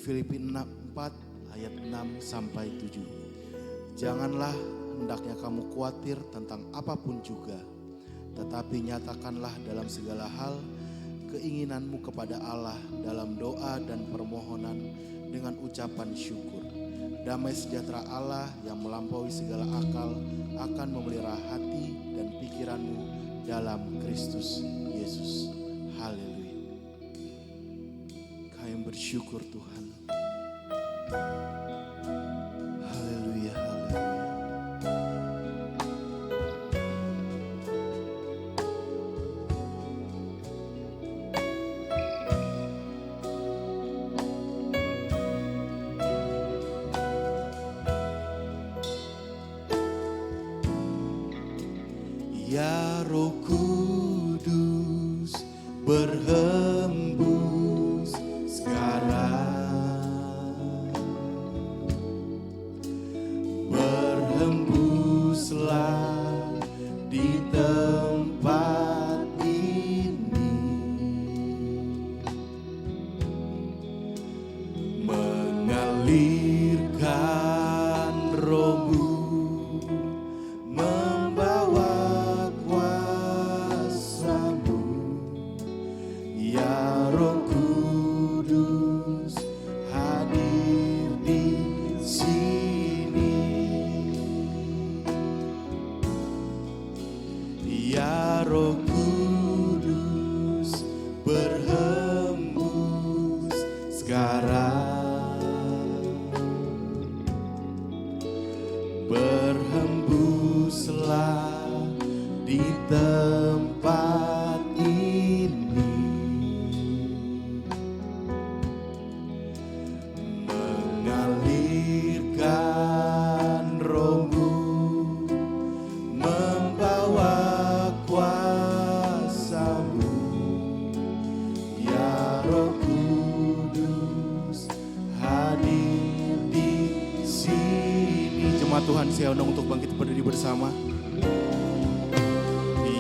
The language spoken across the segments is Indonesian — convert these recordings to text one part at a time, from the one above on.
Filipi 4 ayat 6 sampai 7. Janganlah hendaknya kamu khawatir tentang apapun juga, tetapi nyatakanlah dalam segala hal keinginanmu kepada Allah dalam doa dan permohonan dengan ucapan syukur. Damai sejahtera Allah yang melampaui segala akal akan memelihara hati dan pikiranmu dalam Kristus Yesus. Haleluya. Kami bersyukur Tuhan. Haleluya, haleluya. Ya Roh Kudus berhembus sekarang, berhembuslah di tempat ini, mengalirkan Roh-Mu, Roh Kudus berhembus sekarang, berhembuslah di tempat ini, mengalirkan Roh-Mu, membawa kuasa-Mu, ya Roh Kudus hadir di sini. Jemaat Tuhan, saya undang untuk bangkit berdiri bersama.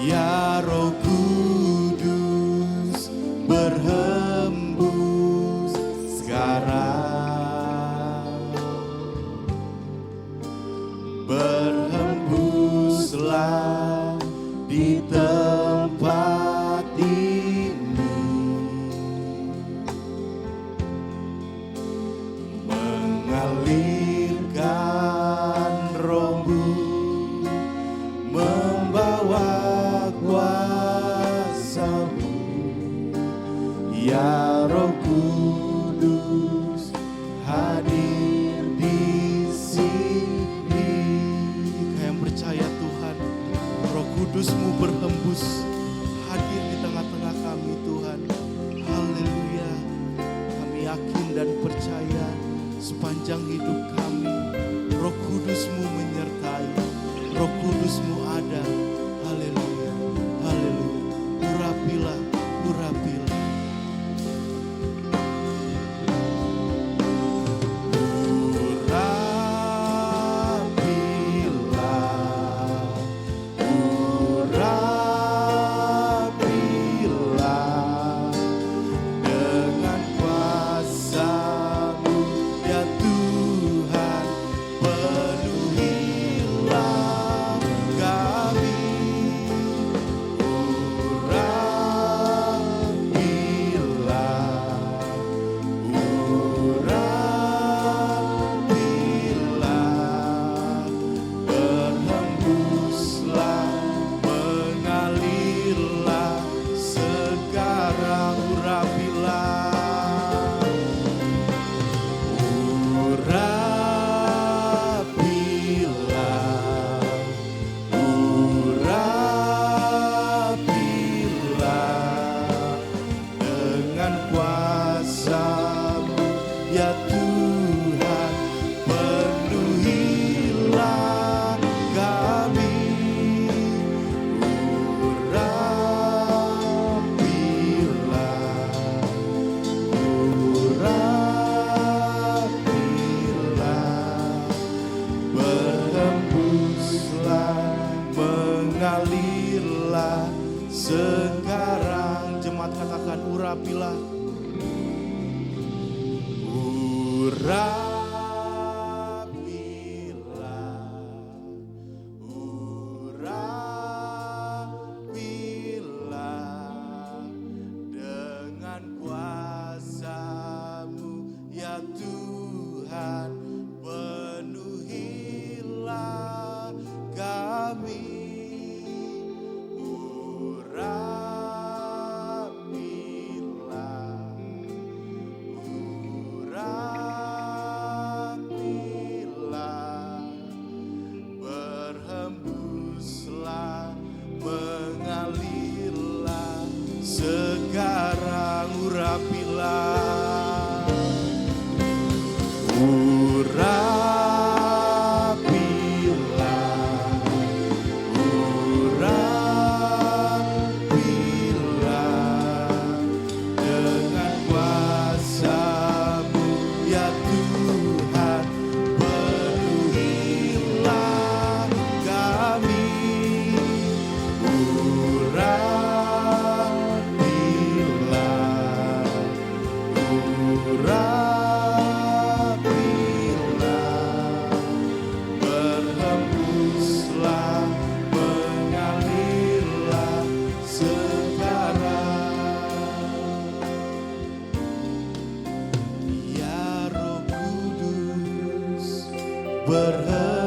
Ya Roh Kudus berhembus sekarang, berhembuslah di tempat ini, mengalirkan Roh-Mu, membawa kuasa-Mu, ya Roh Kudus hadir di sini. Kami percaya Tuhan, Roh Kudus-Mu berhembus hadir di tengah-tengah kami Tuhan. Haleluya. Kami yakin dan percaya sepanjang hidup kami Roh Kudus-Mu menyertai, Roh Kudus-Mu ada. Haleluya, haleluya. Urapilah, urapilah. mengalirlah sekarang. Jemaat katakan urapilah.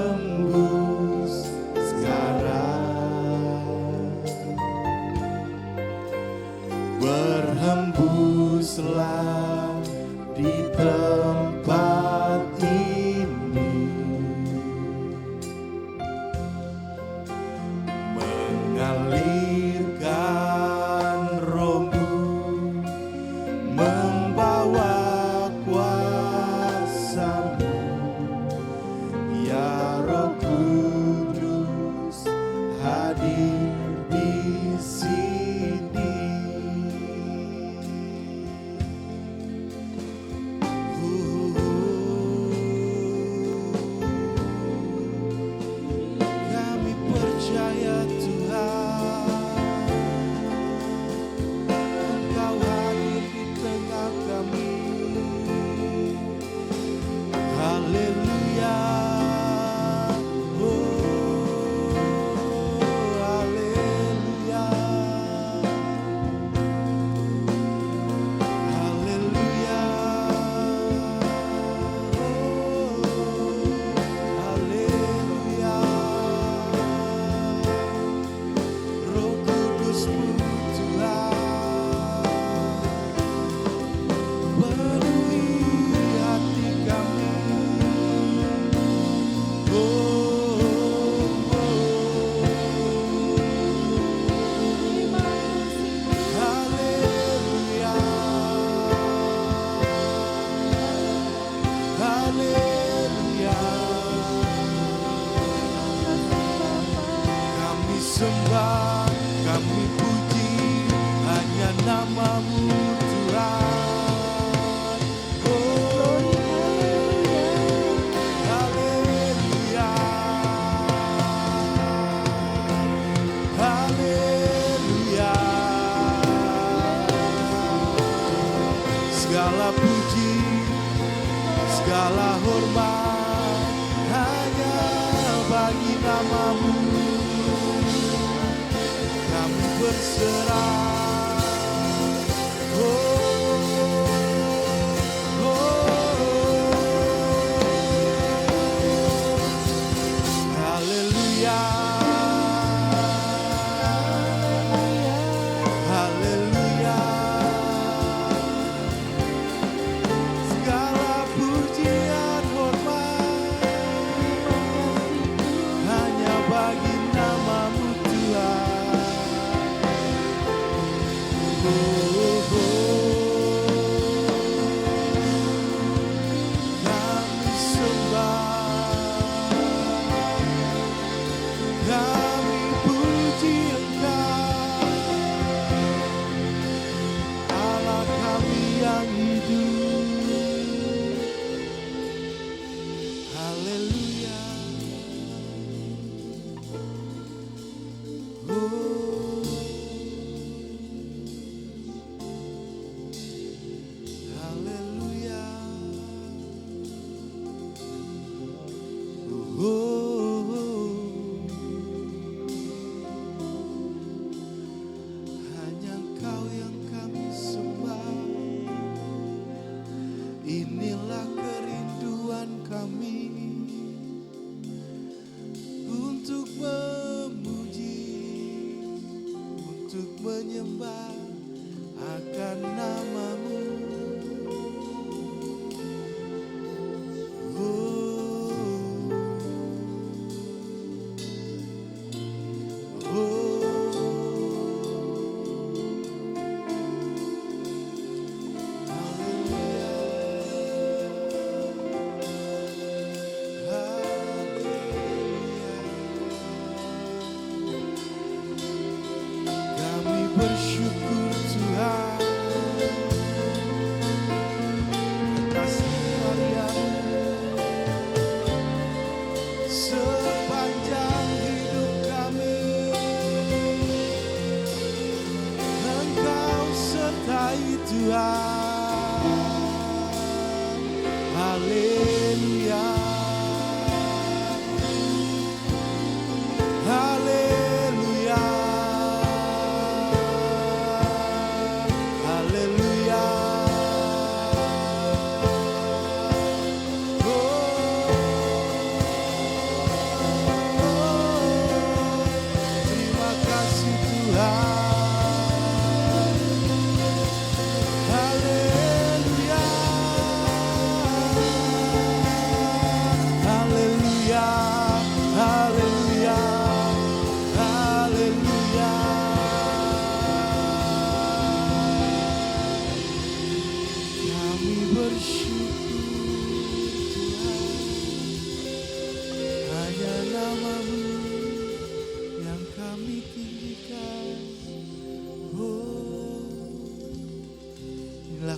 berhembus sekarang, berhembuslah di tempat ini, mengalirkan rohmu, membawa kuasa-Mu, ya Roh Kudus hadir di sini. Kami percaya Tuhan, Engkau hadir di tengah kami. Haleluya. Sembah, kami puji hanya nama-Mu Tuhan. Oh, haleluya, haleluya. Segala puji, segala hormat hanya bagi nama-Mu. Kami berserah, haleluya, haleluya. Segala pujian hormat hanya bagi nama-Mu Tuhan. Inilah kerinduan kami untuk memuji, untuk menyembah akan nama-Mu. Bersyukur Tuhan atas karya-Mu sepanjang hidup kami. Engkau sertai Tuhan. Haleluya. Haleluya.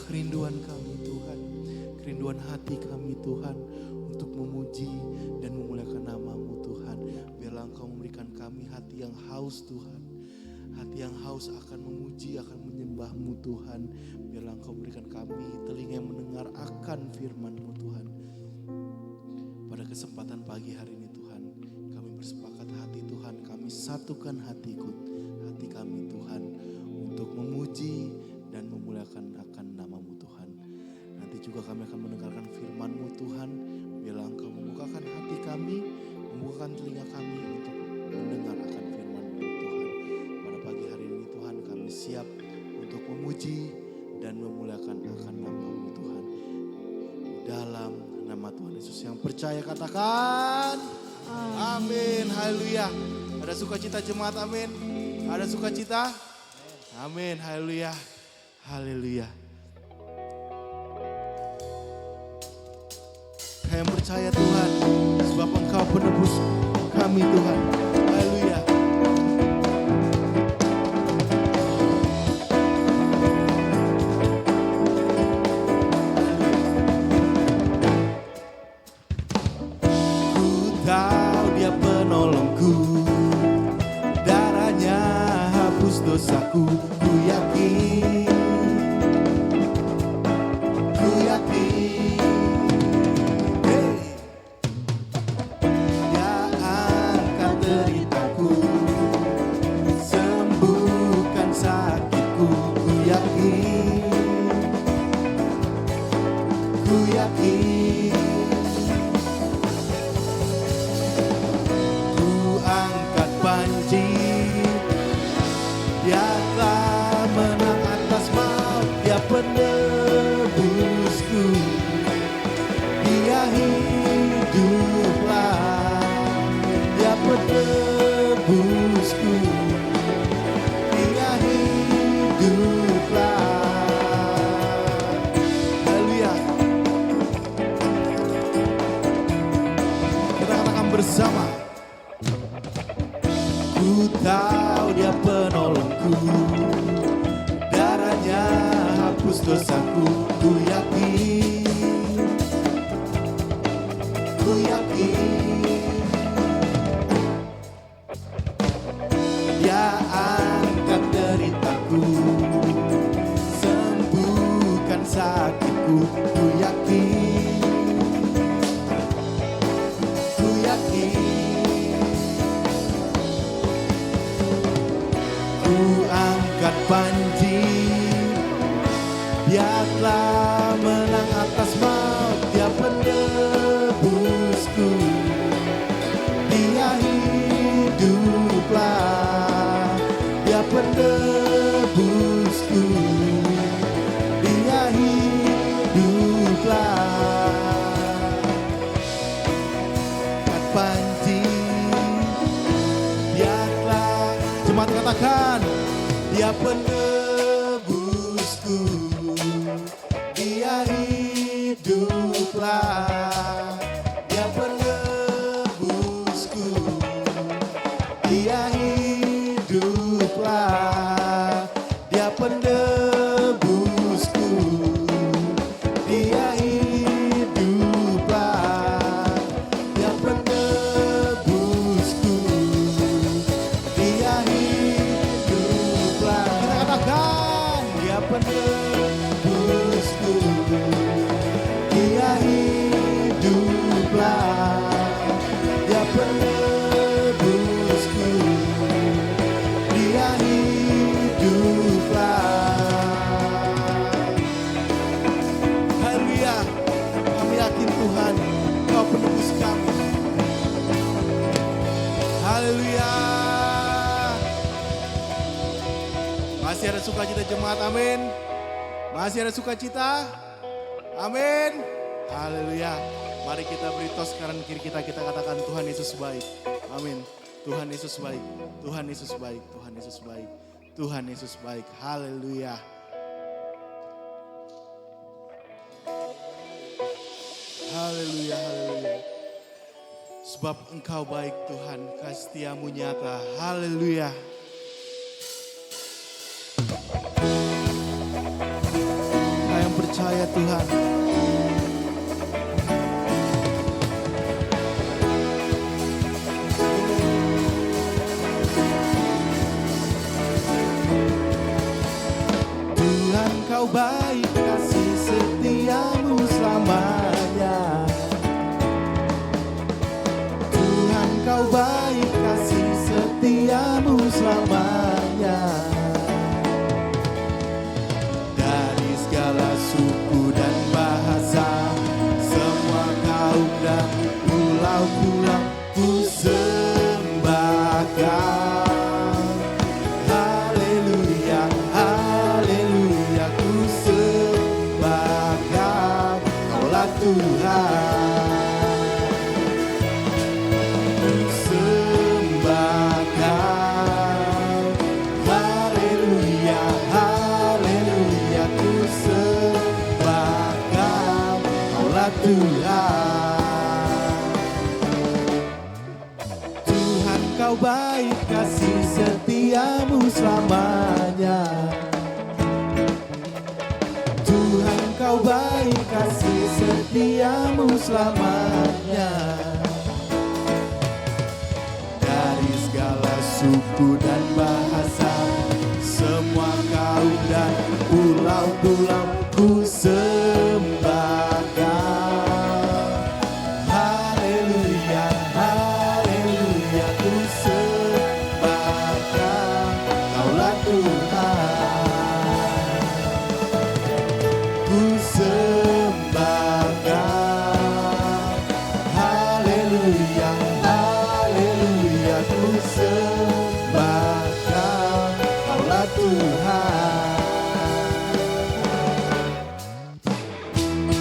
Kerinduan kami Tuhan, kerinduan hati kami Tuhan untuk memuji dan memuliakan nama-Mu Tuhan. Biarlah Engkau memberikan kami hati yang haus Tuhan, hati yang haus akan memuji, akan menyembah-Mu Tuhan. Biarlah Engkau memberikan kami telinga yang mendengar akan firman-Mu Tuhan. Pada kesempatan pagi hari ini Tuhan, kami bersepakat hati Tuhan, kami satukan hati kami Tuhan untuk memuji dan memuliakan akan nama-Mu Tuhan. Nanti juga kami akan mendengarkan firman-Mu Tuhan. Biarlah Engkau membukakan hati kami, membukakan telinga kami untuk mendengar akan firman-Mu Tuhan. Pada pagi hari ini Tuhan, kami siap untuk memuji dan memuliakan akan nama-Mu Tuhan. Dalam nama Tuhan Yesus, yang percaya katakan amin. Haleluya. Ada sukacita jemaat, amin. Ada sukacita, amin. Haleluya. Haleluya. Kami percaya Tuhan, sebab Engkau penebus kami Tuhan. Haleluya. Ku tahu Dia penolongku, darahnya hapus dosaku. Ku yakin, ku yakin. Dia angkat deritaku, sembuhkan sakitku. Ku yakin, ku yakin. Ku angkat banjir, Dia telah menang atas maut. Dia penebusku, Dia hiduplah. Dia penebusku, Dia hiduplah. Haleluya. Kita katakan bersama. Ku tahu Dia penolongku, darahnya hapus dosaku. Ku yakin, ku yakin. Dia angkat deritaku, sembuhkan sakitku. Ku yakin, ku yakin. Ku angkat banjir, Dia telah menang hiduplah, Dia penebusku. Dia hiduplah, Dia penebusku. Dia hiduplah, Dia penebusku. Dia hiduplah. Kita katakan, Dia penebusku. Dia hiduplah, Dia penebusku. Dia hiduplah. Haleluya. Kami yakin Tuhan, Kau penebus kami. Haleluya. Masih ada sukacita jemaat, amin. Masih ada sukacita, amin. Haleluya. Mari kita beri tos kanan kiri kita katakan Tuhan Yesus baik. Amin. Tuhan Yesus baik. Tuhan Yesus baik. Tuhan Yesus baik. Tuhan Yesus baik. Haleluya. Haleluya, haleluya. Sebab Engkau baik Tuhan, kasih setiamu nyata. Haleluya. Kita yang percaya Tuhan. Tuhan Kau baik, kasih setiamu selamanya. Tuhan Kau baik, kasih setiamu selamanya. Dari segala suku dan bahasa, semua kaum dan pulau-pulau ku sembahkan. Haleluya, haleluya, ku sembahkan. Kaulah Tuhan, ku sembahkan. Haleluya, haleluya, ku sembahkan. Kaulah Tuhan. Tuhan Kau baik, kasih setiamu selamanya. Tuhan Kau baik, kasih setiamu selamanya. Dari segala suku dan bahasa, semua kaum dan pulau-pulau ku sembahkan. Haleluya, haleluya, ku sembahkan. Kaulah Tuhan, ku sembahkan. Haleluya, haleluya, ku sembahkan. Kaulah Tuhan.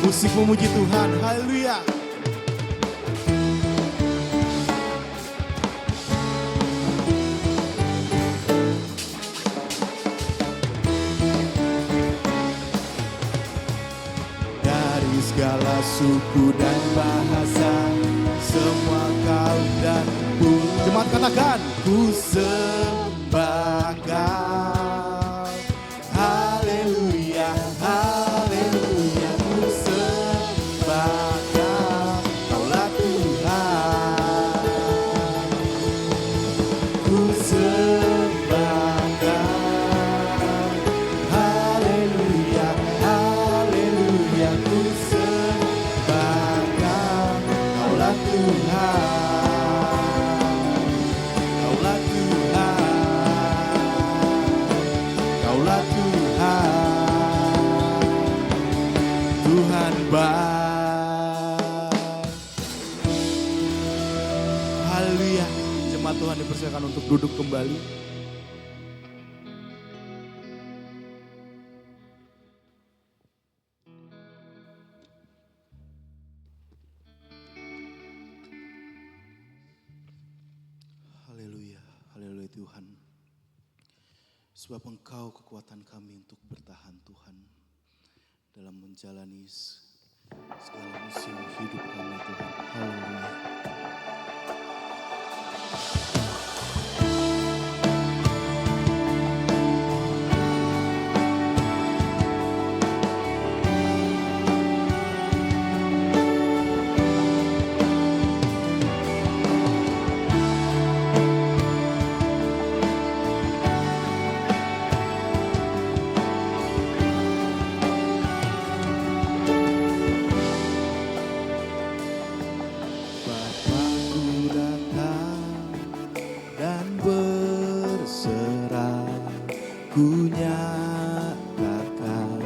Musik memuji Tuhan, haleluya. Dari segala suku dan bahasa, semua kaum dan pulau. Jemaat katakan, ku sembahkan. Haleluya, haleluya, ku sembahkan. Kaulah Tuhan, ku sembahkan. Haleluya, haleluya, ku sembahkan. Kaulah Tuhan, Kaulah Tuhan, Kaulah Tuhan. Tuhan baik. Haleluya. Jemaat Tuhan dipersilakan untuk duduk kembali. Haleluya, haleluya Tuhan. Sebab Engkau kekuatan kami untuk bertahan Tuhan dalam menjalani hidup kami Tuhan. Haleluya. Bapakku datang dan berserah, ku nyatakan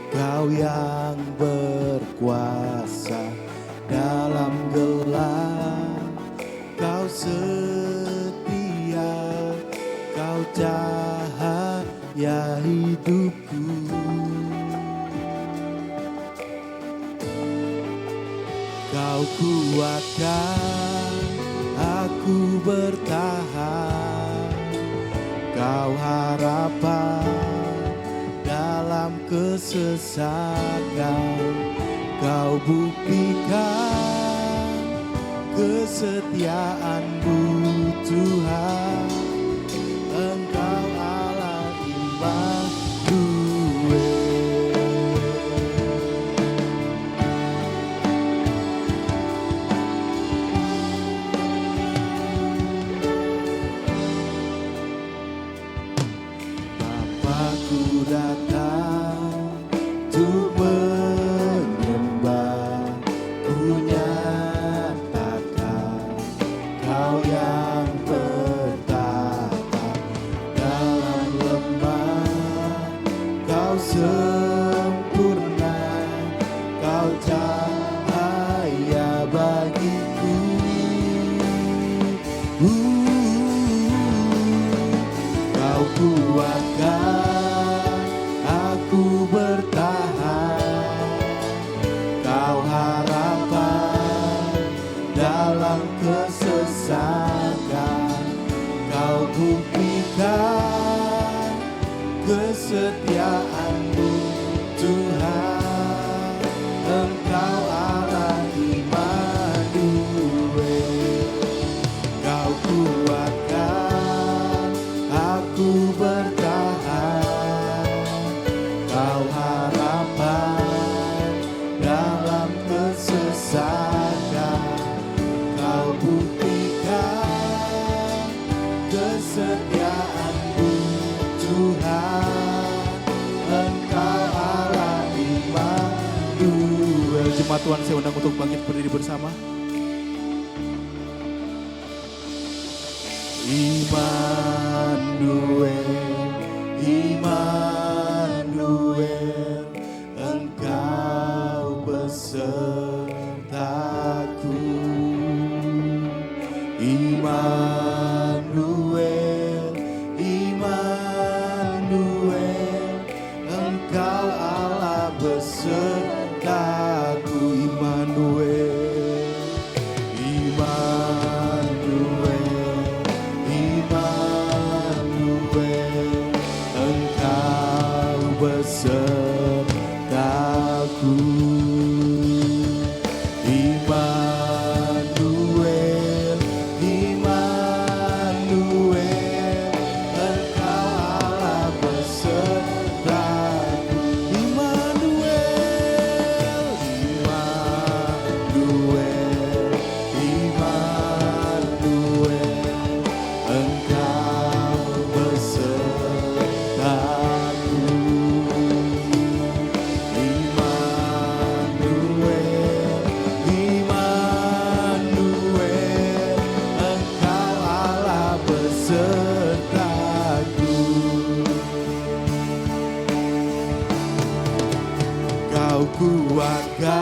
Kau yang berkuasa dalam gelap. Kau setia, Kau cahaya hidupku. Kau kuatkan aku bertahan, Kau harapan dalam kesesakan. Kau buktikan kesetiaan-Mu Tuhan, Engkau Allah Immanuel. Bapakku datang untuk menyembah, ku nyatakan Kau yang bertata dalam lembah. Kau sempurna, Kau cahaya bagiku. Kau kuatkan aku bertahan, Kau harapan dalam kesesakan. Kau buktikan kesetiaan-Mu Tuhan, Engkau Allah Immanuel. Kau kuatkan aku bertahan, Kau harapan dalam kesesakan. Kau buktikan kesetiaan-Mu Tuhan, Engkau Allah Immanuel. Jemaat Tuhan, saya undang untuk bangkit berdiri bersama. Immanuel, Immanuel, Engkau besertaku. Immanuel, Immanuel, Engkau Allah besertaku. Immanuel, Immanuel, Immanuel, Engkau besertaku. Immanuel, Immanuel, Engkau Allah besertaku. Immanuel, Immanuel, Immanuel, Engkau besertaku. Immanuel, Immanuel, Engkau Allah besertaku. Kau kuatkan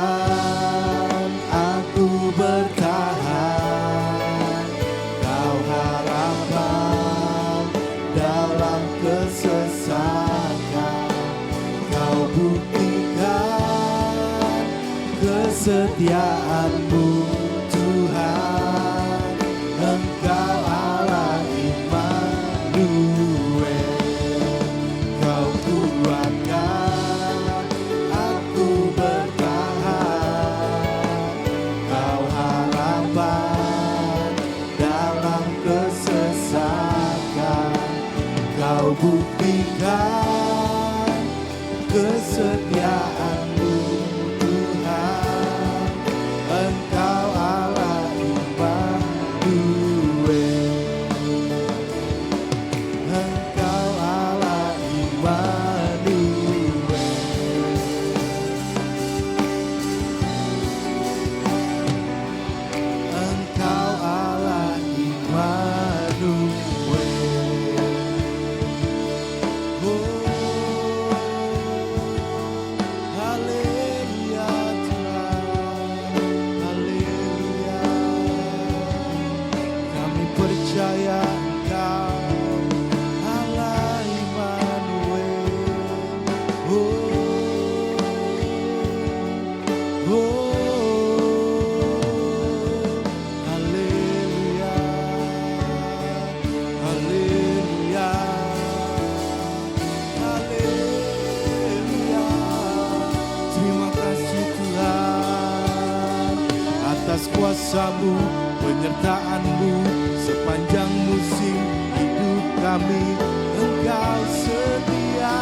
aku bertahan, Kau harapan dalam kesesakan. Kau buktikan kesetiaan-Mu Tuhan, Engkau Allah Immanuel. Kau kuatkan aku bertahan, buktikan kesetiaan-Mu Tuhan. Engkau Allah Immanuel, Engkau Allah Immanuel. Engkau Allah Immanuel. Oh, haleluya Tuhan, haleluya. Kami percaya Engkau Allah Immanuel. Haleluya, haleluya, haleluya. Terima kasih Tuhan atas kuasa-Mu, penyertaan-Mu sepanjang musim hidup kami. Engkau setia.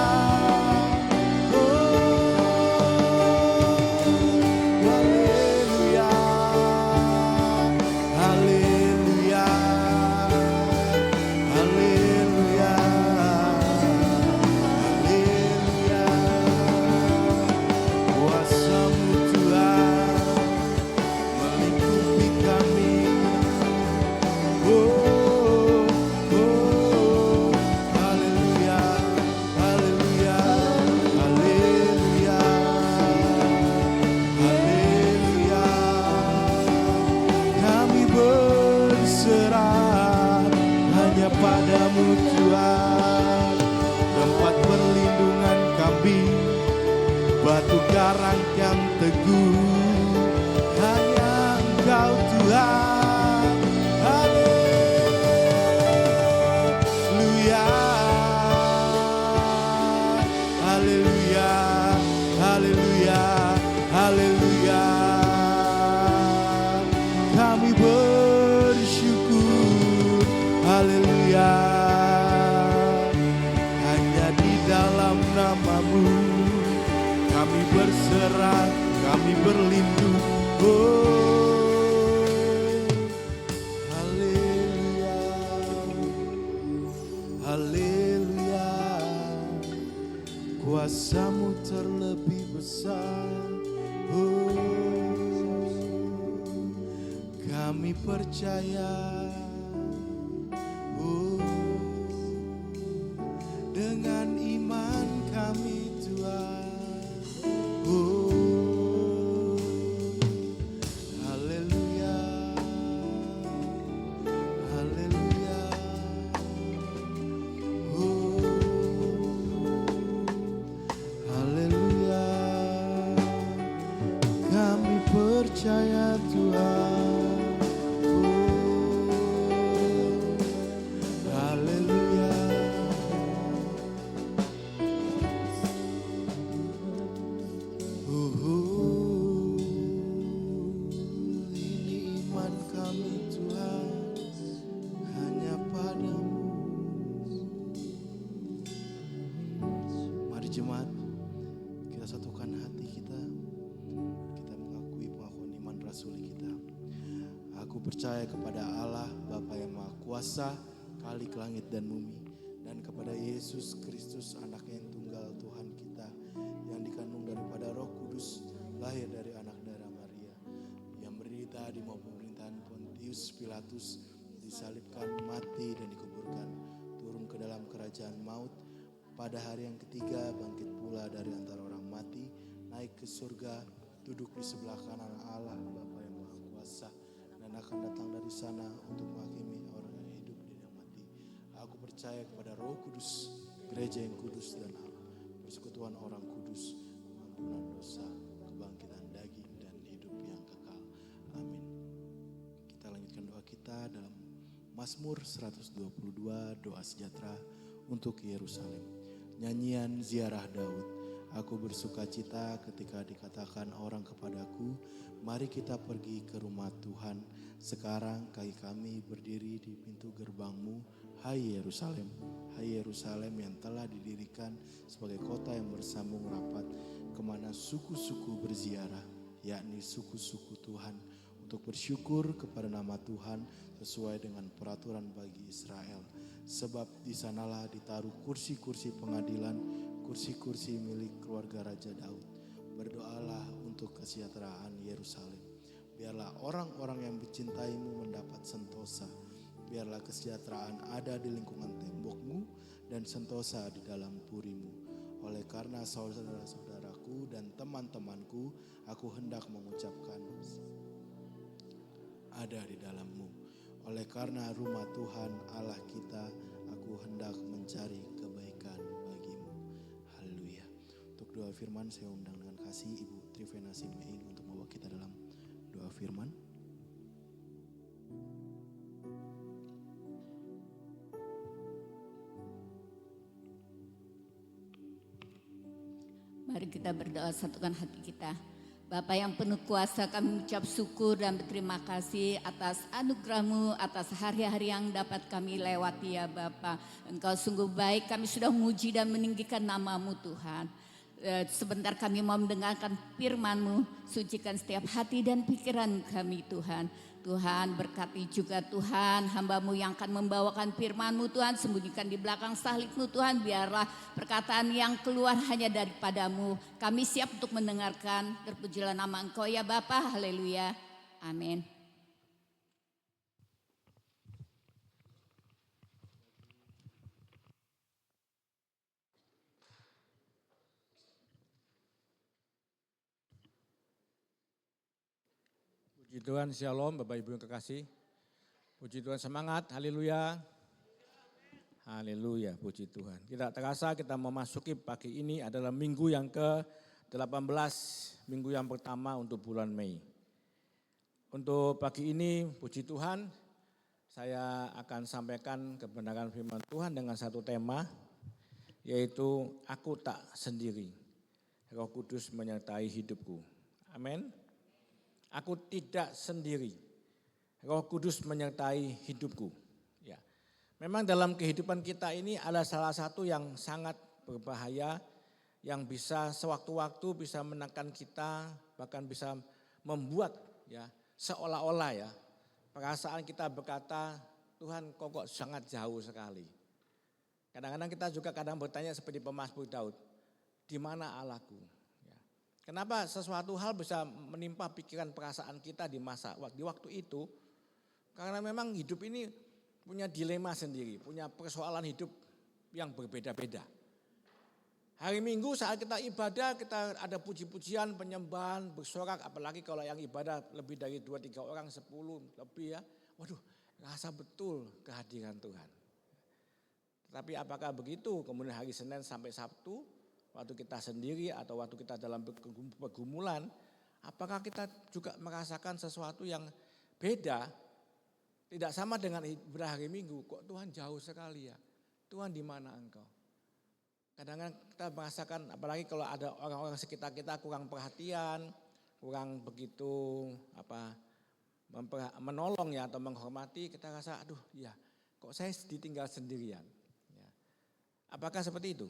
Haleluya, haleluya, haleluya, haleluya. Kuasa-Mu Tuhan melingkupi kami. Oh, oh, haleluya, haleluya, haleluya, haleluya. Kami berserah hanya pada-Mu Tuhan, tempat perlindungan kami, batu karang yang teguh, hanya Engkau Tuhan. Haleluya, haleluya, haleluya, haleluya. Kami bersyukur, haleluya. Hanya di dalam nama-Mu kami berserah, kami berlindung. Oh, haleluya, haleluya. Kuasa-Mu terlebih besar. Oh, kami percaya. Oh, dengan iman kami Tuhan. Oh, haleluya, haleluya. Oh, haleluya. Kami percaya Tuhan. Haleluya. Ini iman kami Tuhan, hanya pada-Mu. Mari jemaat, kita satukan hati kita. Kita mengakui pengakuan iman rasuli kita. Aku percaya kepada Allah Bapa yang Maha Kuasa, Khalik langit dan bumi, dan kepada Yesus Kristus Anak-Nya yang tunggal Tuhan kita, yang dikandung daripada Roh Kudus, lahir dari anak darah Maria, yang menderita di bawah pemerintahan Pontius Pilatus, disalibkan, mati dan dikuburkan, turun ke dalam kerajaan maut, pada hari yang ketiga bangkit pula dari antara orang mati, naik ke surga, duduk di sebelah kanan Allah Bapa yang Maha Kuasa, dan akan datang dari sana untuk menghakimi orang yang hidup dan yang mati. Aku percaya kepada Roh Kudus, gereja yang kudus dan am, persekutuan orang kudus, pengampunan dosa, kebangkitan daging dan hidup yang kekal. Amin. Kita lanjutkan doa kita dalam Mazmur 122, doa sejahtera untuk Yerusalem. Nyanyian ziarah Daud. Aku bersuka cita ketika dikatakan orang kepadaku, mari kita pergi ke rumah Tuhan. Sekarang kaki kami berdiri di pintu gerbang-Mu, Hai Yerusalem yang telah didirikan sebagai kota yang bersambung rapat, kemana suku-suku berziarah, yakni suku-suku Tuhan, untuk bersyukur kepada nama Tuhan sesuai dengan peraturan bagi Israel. Sebab di sanalah ditaruh kursi-kursi pengadilan, kursi-kursi milik keluarga Raja Daud. Berdoalah untuk kesejahteraan Yerusalem. Biarlah orang-orang yang mencintaimu mendapat sentosa. Biarlah kesejahteraan ada di lingkungan tembokmu dan sentosa di dalam purimu. Oleh karena saudara-saudaraku dan teman-temanku, aku hendak mengucapkan ada di dalammu. Oleh karena rumah Tuhan Allah kita, aku hendak mencari kebaikan bagimu. Haleluya. Untuk doa firman saya undang dengan kasih Ibu Trivena Simeing untuk membawa kita dalam doa firman. Mari kita berdoa, satukan hati kita. Bapa yang penuh kuasa, kami mengucap syukur dan berterima kasih atas anugerah-Mu, atas hari-hari yang dapat kami lewati ya Bapa. Engkau sungguh baik, kami sudah memuji dan meninggikan nama-Mu Tuhan. Sebentar kami mau mendengarkan firman-Mu, sucikan setiap hati dan pikiran kami Tuhan. Tuhan berkati juga Tuhan hamba-Mu yang akan membawakan firman-Mu Tuhan, sembunyikan di belakang salib-Mu Tuhan, biarlah perkataan yang keluar hanya daripada-Mu. Kami siap untuk mendengarkan, terpujilah nama Engkau ya Bapa, haleluya, amin. Puji Tuhan, shalom Bapak Ibu yang kekasih. Puji Tuhan, semangat, haleluya. Haleluya, puji Tuhan. Tidak terasa kita memasuki pagi ini adalah minggu yang ke-18, minggu yang pertama untuk bulan Mei. Untuk pagi ini, puji Tuhan, saya akan sampaikan kebenaran firman Tuhan dengan satu tema, yaitu aku tak sendiri, Roh Kudus menyertai hidupku. Amin. Aku tidak sendiri, Roh Kudus menyertai hidupku. Ya, memang dalam kehidupan kita ini ada salah satu yang sangat berbahaya, yang bisa sewaktu-waktu bisa menekan kita, bahkan bisa membuat ya seolah-olah ya perasaan kita berkata, Tuhan kok sangat jauh sekali. Kadang-kadang kita juga bertanya seperti pemazmur Daud, di mana Allahku? Kenapa sesuatu hal bisa menimpa pikiran perasaan kita di waktu itu? Karena memang hidup ini punya dilema sendiri, punya persoalan hidup yang berbeda-beda. Hari Minggu saat kita ibadah, kita ada puji-pujian, penyembahan, bersorak, apalagi kalau yang ibadah lebih dari 2-3 orang, 10 lebih ya. Waduh, rasa betul kehadiran Tuhan. Tapi apakah begitu? Kemudian hari Senin sampai Sabtu, waktu kita sendiri atau waktu kita dalam pergumulan, apakah kita juga merasakan sesuatu yang beda, tidak sama dengan ibadah hari Minggu? Kok Tuhan jauh sekali ya? Tuhan di mana Engkau? Kadang-kadang kita merasakan, apalagi kalau ada orang-orang sekitar kita kurang perhatian, kurang begitu menolong ya atau menghormati, kita rasa aduh ya kok saya ditinggal sendirian. Ya. Apakah seperti itu?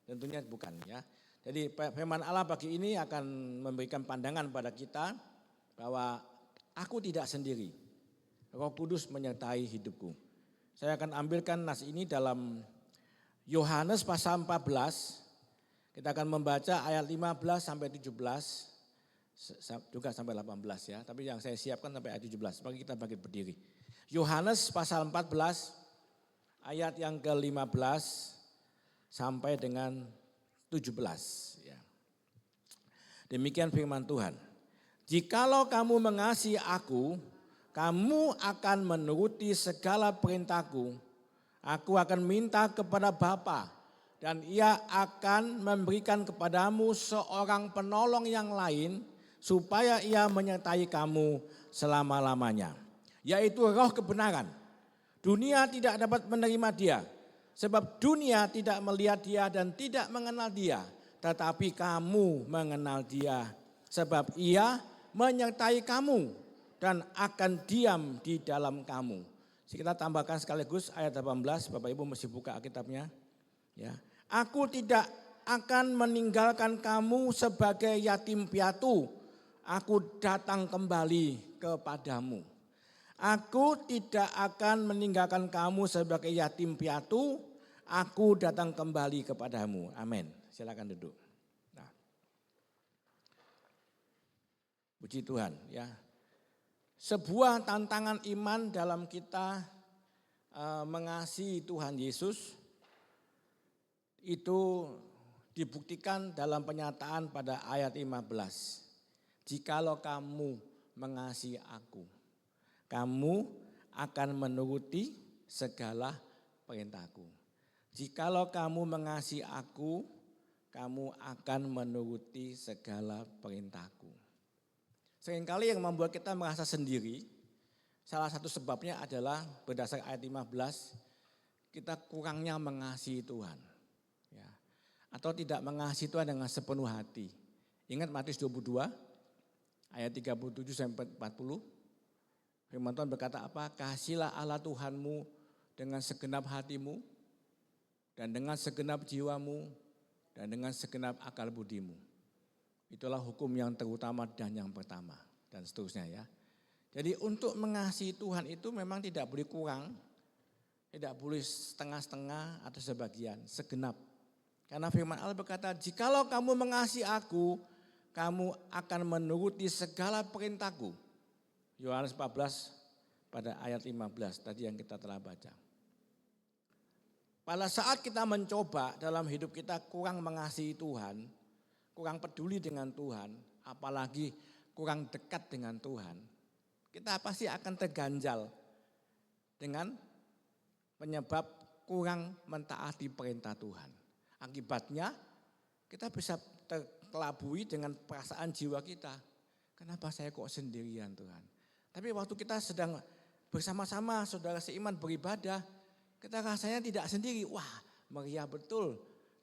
Tentunya bukan ya. Jadi firman Allah pagi ini akan memberikan pandangan pada kita bahwa aku tidak sendiri. Roh Kudus menyertai hidupku. Saya akan ambilkan nas ini dalam Yohanes pasal 14. Kita akan membaca ayat 15 sampai 17. Juga sampai 18 ya. Tapi yang saya siapkan sampai ayat 17. Mari kita bangkit berdiri. Yohanes pasal 14 ayat yang ke-15 sampai dengan 17. Ya. Demikian firman Tuhan. Jikalau kamu mengasihi aku, kamu akan menuruti segala perintahku. Aku akan minta kepada Bapa dan ia akan memberikan kepadamu seorang penolong yang lain supaya ia menyertai kamu selama-lamanya. Yaitu Roh kebenaran. Dunia tidak dapat menerima dia. Sebab dunia tidak melihat dia dan tidak mengenal dia. Tetapi kamu mengenal dia. Sebab ia menyertai kamu dan akan diam di dalam kamu. Kita tambahkan sekaligus ayat 18, Bapak Ibu mesti buka Alkitabnya. Ya. Aku tidak akan meninggalkan kamu sebagai yatim piatu. Aku datang kembali kepadamu. Aku tidak akan meninggalkan kamu sebagai yatim piatu. Aku datang kembali kepadamu. Amin. Silakan duduk. Nah. Puji Tuhan ya. Sebuah tantangan iman dalam kita mengasihi Tuhan Yesus itu dibuktikan dalam penyataan pada ayat 15. Jikalau kamu mengasihi aku, kamu akan menuruti segala perintahku. Jikalau kamu mengasihi aku, kamu akan menuruti segala perintahku. Seringkali yang membuat kita merasa sendiri, salah satu sebabnya adalah berdasarkan ayat 15, kita kurangnya mengasihi Tuhan. Ya. Atau tidak mengasihi Tuhan dengan sepenuh hati. Ingat Matius 22, ayat 37 sampai 40. Firman Tuhan berkata apa? Kasihilah Allah Tuhanmu dengan segenap hatimu, dan dengan segenap jiwamu, dan dengan segenap akal budimu. Itulah hukum yang terutama dan yang pertama, dan seterusnya ya. Jadi untuk mengasihi Tuhan itu memang tidak boleh kurang, tidak boleh setengah-setengah atau sebagian, segenap. Karena firman Allah berkata, jikalau kamu mengasihi aku, kamu akan menuruti segala perintahku. Yohanes 14 pada ayat 15 tadi yang kita telah baca. Pada saat kita mencoba dalam hidup kita kurang mengasihi Tuhan, kurang peduli dengan Tuhan, apalagi kurang dekat dengan Tuhan, kita pasti akan terganjal dengan penyebab kurang mentaati perintah Tuhan. Akibatnya kita bisa terkelabui dengan perasaan jiwa kita. Kenapa saya kok sendirian Tuhan? Tapi waktu kita sedang bersama-sama saudara seiman beribadah, kita rasanya tidak sendiri. Wah, meriah betul,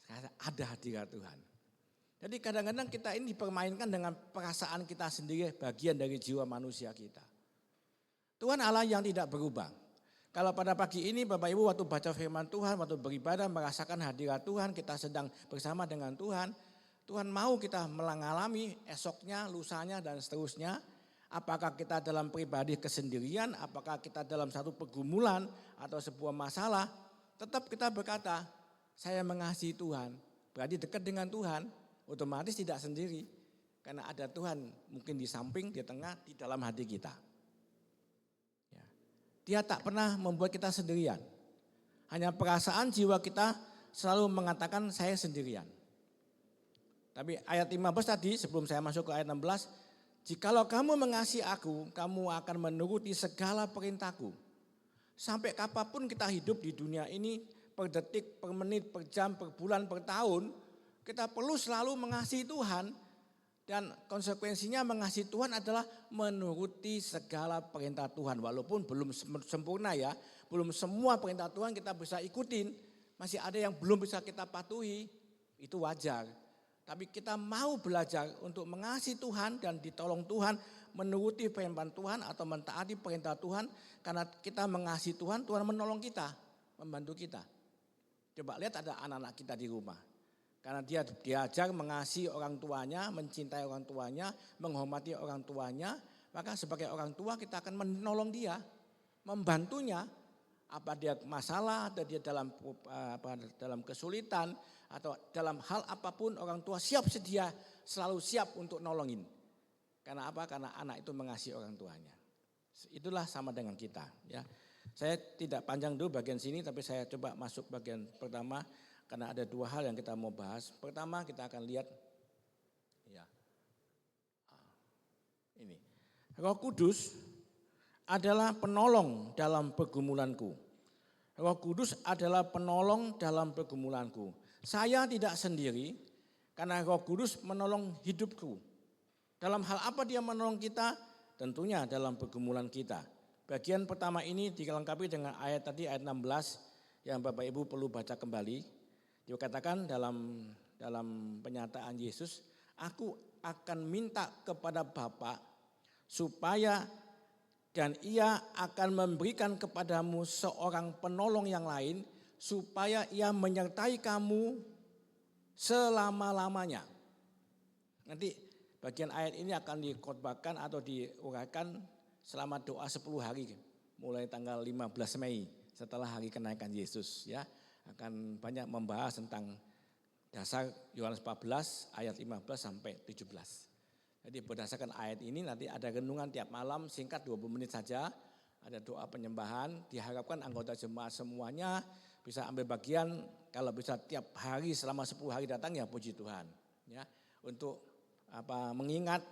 ada hadirat Tuhan. Jadi kadang-kadang kita ini dipermainkan dengan perasaan kita sendiri, bagian dari jiwa manusia kita. Tuhan Allah yang tidak berubah. Kalau pada pagi ini Bapak Ibu waktu baca firman Tuhan, waktu beribadah merasakan hadirat Tuhan, kita sedang bersama dengan Tuhan. Tuhan mau kita mengalami esoknya, lusanya dan seterusnya. Apakah kita dalam pribadi kesendirian, apakah kita dalam satu pergumulan atau sebuah masalah. Tetap kita berkata, saya mengasihi Tuhan, berarti dekat dengan Tuhan. Otomatis tidak sendiri, karena ada Tuhan mungkin di samping, di tengah, di dalam hati kita. Ya. Dia tak pernah membuat kita sendirian. Hanya perasaan jiwa kita selalu mengatakan saya sendirian. Tapi ayat 15 tadi sebelum saya masuk ke ayat 16, jikalau kamu mengasihi aku, kamu akan menuruti segala perintahku. Sampai kapanpun kita hidup di dunia ini, per detik, per menit, per jam, per bulan, per tahun, kita perlu selalu mengasihi Tuhan, dan konsekuensinya mengasihi Tuhan adalah menuruti segala perintah Tuhan. Walaupun belum sempurna ya, belum semua perintah Tuhan kita bisa ikutin, masih ada yang belum bisa kita patuhi, itu wajar. Tapi kita mau belajar untuk mengasihi Tuhan dan ditolong Tuhan, menuruti firman Tuhan atau mentaati perintah Tuhan, karena kita mengasihi Tuhan, Tuhan menolong kita, membantu kita. Coba lihat ada anak-anak kita di rumah. Karena dia diajar mengasihi orang tuanya, mencintai orang tuanya, menghormati orang tuanya, maka sebagai orang tua kita akan menolong dia, membantunya. Apa dia masalah, atau dia dalam kesulitan, atau dalam hal apapun orang tua siap sedia, selalu siap untuk nolongin. Karena apa? Karena anak itu mengasihi orang tuanya. Itulah sama dengan kita. Ya. Saya tidak panjang dulu bagian sini, tapi saya coba masuk bagian pertama. Karena ada dua hal yang kita mau bahas. Pertama kita akan lihat ya, ini. Roh Kudus adalah penolong dalam pergumulanku. Roh Kudus adalah penolong dalam pergumulanku. Saya tidak sendiri karena Roh Kudus menolong hidupku. Dalam hal apa dia menolong kita? Tentunya dalam pergumulan kita. Bagian pertama ini dilengkapi dengan ayat tadi, ayat 16 yang Bapak Ibu perlu baca kembali. Dikatakan dalam penyataan Yesus, aku akan minta kepada Bapa supaya dan ia akan memberikan kepadamu seorang penolong yang lain supaya ia menyertai kamu selama-lamanya. Nanti bagian ayat ini akan dikhotbahkan atau diuraikan selama doa 10 hari mulai tanggal 15 Mei setelah hari kenaikan Yesus ya. Akan banyak membahas tentang dasar Yohanes 14 ayat 15 sampai 17. Jadi berdasarkan ayat ini nanti ada renungan tiap malam singkat 20 menit saja. Ada doa penyembahan, diharapkan anggota jemaat semuanya bisa ambil bagian, kalau bisa tiap hari selama 10 hari datang ya puji Tuhan. Ya, untuk mengingat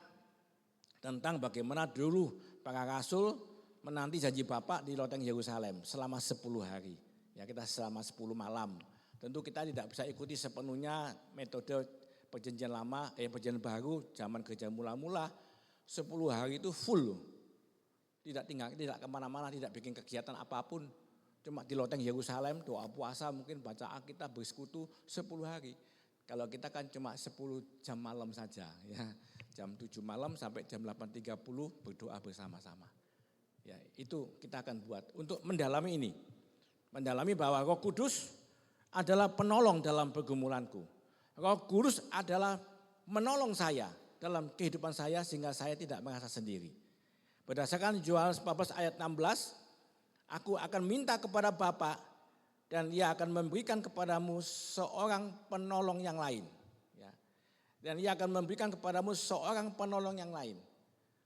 tentang bagaimana dulu para rasul menanti janji Bapa di loteng Yerusalem selama 10 hari. Ya, kita selama 10 malam. Tentu kita tidak bisa ikuti sepenuhnya metode perjanjian lama, perjanjian baru, zaman gereja mula-mula 10 hari itu full. Tidak kemana-mana, tidak bikin kegiatan apapun. Cuma di loteng Yerusalem, doa puasa, mungkin baca Alkitab, bersekutu 10 hari. Kalau kita kan cuma 10 jam malam saja. Ya. Jam 7 malam sampai jam 8.30 berdoa bersama-sama. Ya, itu kita akan buat untuk mendalami ini. Mendalami bahwa Roh Kudus adalah penolong dalam pergumulanku. Roh Kudus adalah menolong saya dalam kehidupan saya sehingga saya tidak merasa sendiri. Berdasarkan Yohanes 14 ayat 16, aku akan minta kepada Bapa dan ia akan memberikan kepadamu seorang penolong yang lain. Ya. Dan ia akan memberikan kepadamu seorang penolong yang lain.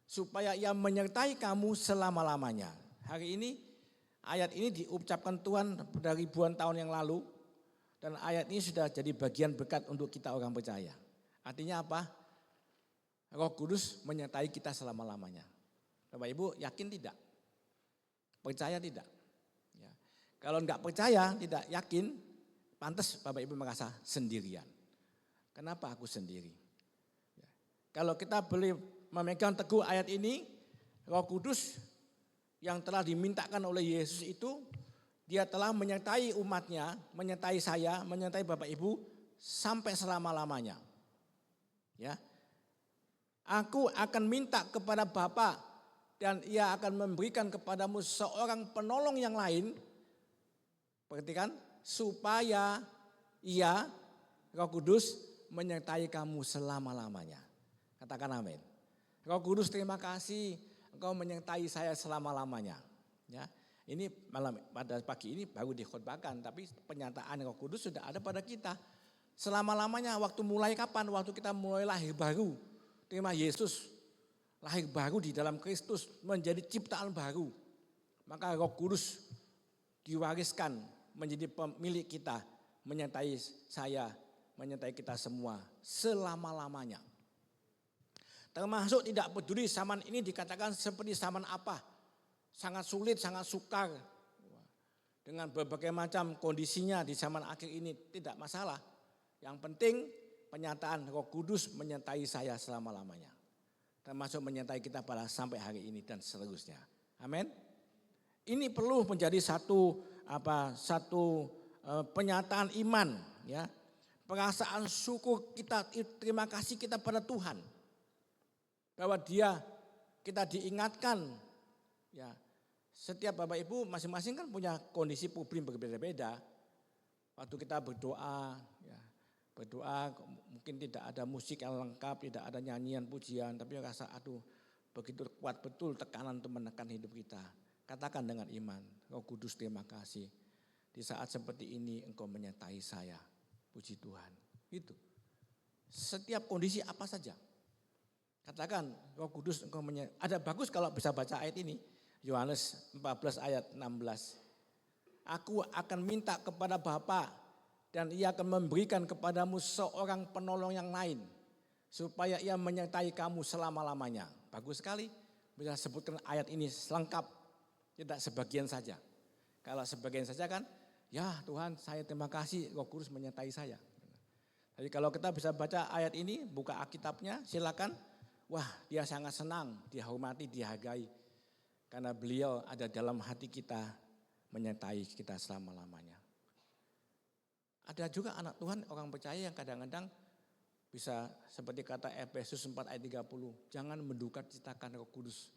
Supaya ia menyertai kamu selama-lamanya. Hari ini ayat ini diucapkan Tuhan pada ribuan tahun yang lalu. Dan ayat ini sudah jadi bagian berkat untuk kita orang percaya. Artinya apa? Roh Kudus menyertai kita selama-lamanya. Bapak Ibu yakin tidak? Percaya tidak? Ya. Kalau enggak percaya, tidak yakin, pantas Bapak Ibu merasa sendirian. Kenapa aku sendiri? Ya. Kalau kita boleh memegang teguh ayat ini, Roh Kudus yang telah dimintakan oleh Yesus itu, dia telah menyertai umatnya, menyertai saya, menyertai Bapak Ibu sampai selama-lamanya. Ya. Aku akan minta kepada Bapa dan ia akan memberikan kepadamu seorang penolong yang lain. Perhatikan, supaya ia, Roh Kudus, menyertai kamu selama-lamanya. Katakan amin. Roh Kudus, terima kasih engkau menyertai saya selama-lamanya. Ya. Ini malam pada pagi ini baru dikhotbahkan, tapi penyataan Roh Kudus sudah ada pada kita. Selama-lamanya, waktu mulai kapan? Waktu kita mulai lahir baru. Terima Yesus, lahir baru di dalam Kristus, menjadi ciptaan baru. Maka Roh Kudus diwariskan menjadi pemilik kita, menyertai saya, menyertai kita semua selama-lamanya. Termasuk tidak peduli zaman ini dikatakan seperti zaman apa. Sangat sulit, sangat sukar. Dengan berbagai macam kondisinya di zaman akhir ini tidak masalah. Yang penting penyataan Roh Kudus menyertai saya selama-lamanya. Termasuk menyertai kita pada sampai hari ini dan seterusnya. Amin. Ini perlu menjadi satu penyataan iman, ya. Perasaan syukur kita, terima kasih kita pada Tuhan. Bahwa kita diingatkan, ya. Setiap Bapak Ibu masing-masing kan punya kondisi problem berbeda-beda. Waktu kita berdoa, ya, mungkin tidak ada musik yang lengkap, tidak ada nyanyian pujian, tapi rasa begitu kuat betul tekanan untuk menekan hidup kita. Katakan dengan iman, Roh Kudus terima kasih. Di saat seperti ini engkau menyertai saya, puji Tuhan. Itu. Setiap kondisi apa saja. Katakan Roh Kudus engkau menyertai. Ada bagus kalau bisa baca ayat ini. Yohanes 14 ayat 16. Aku akan minta kepada Bapa dan ia akan memberikan kepadamu seorang penolong yang lain. Supaya ia menyertai kamu selama-lamanya. Bagus sekali bisa sebutkan ayat ini lengkap. Tidak sebagian saja. Kalau sebagian saja kan, ya Tuhan saya terima kasih Roh Kudus menyertai saya. Jadi kalau kita bisa baca ayat ini, buka Alkitabnya silakan. Wah dia sangat senang, dihormati, dihargai. Karena beliau ada dalam hati kita, menyertai kita selama-lamanya. Ada juga anak Tuhan, orang percaya yang kadang-kadang bisa seperti kata Efesus 4 ayat 30, jangan menduka citakan Roh Kudus.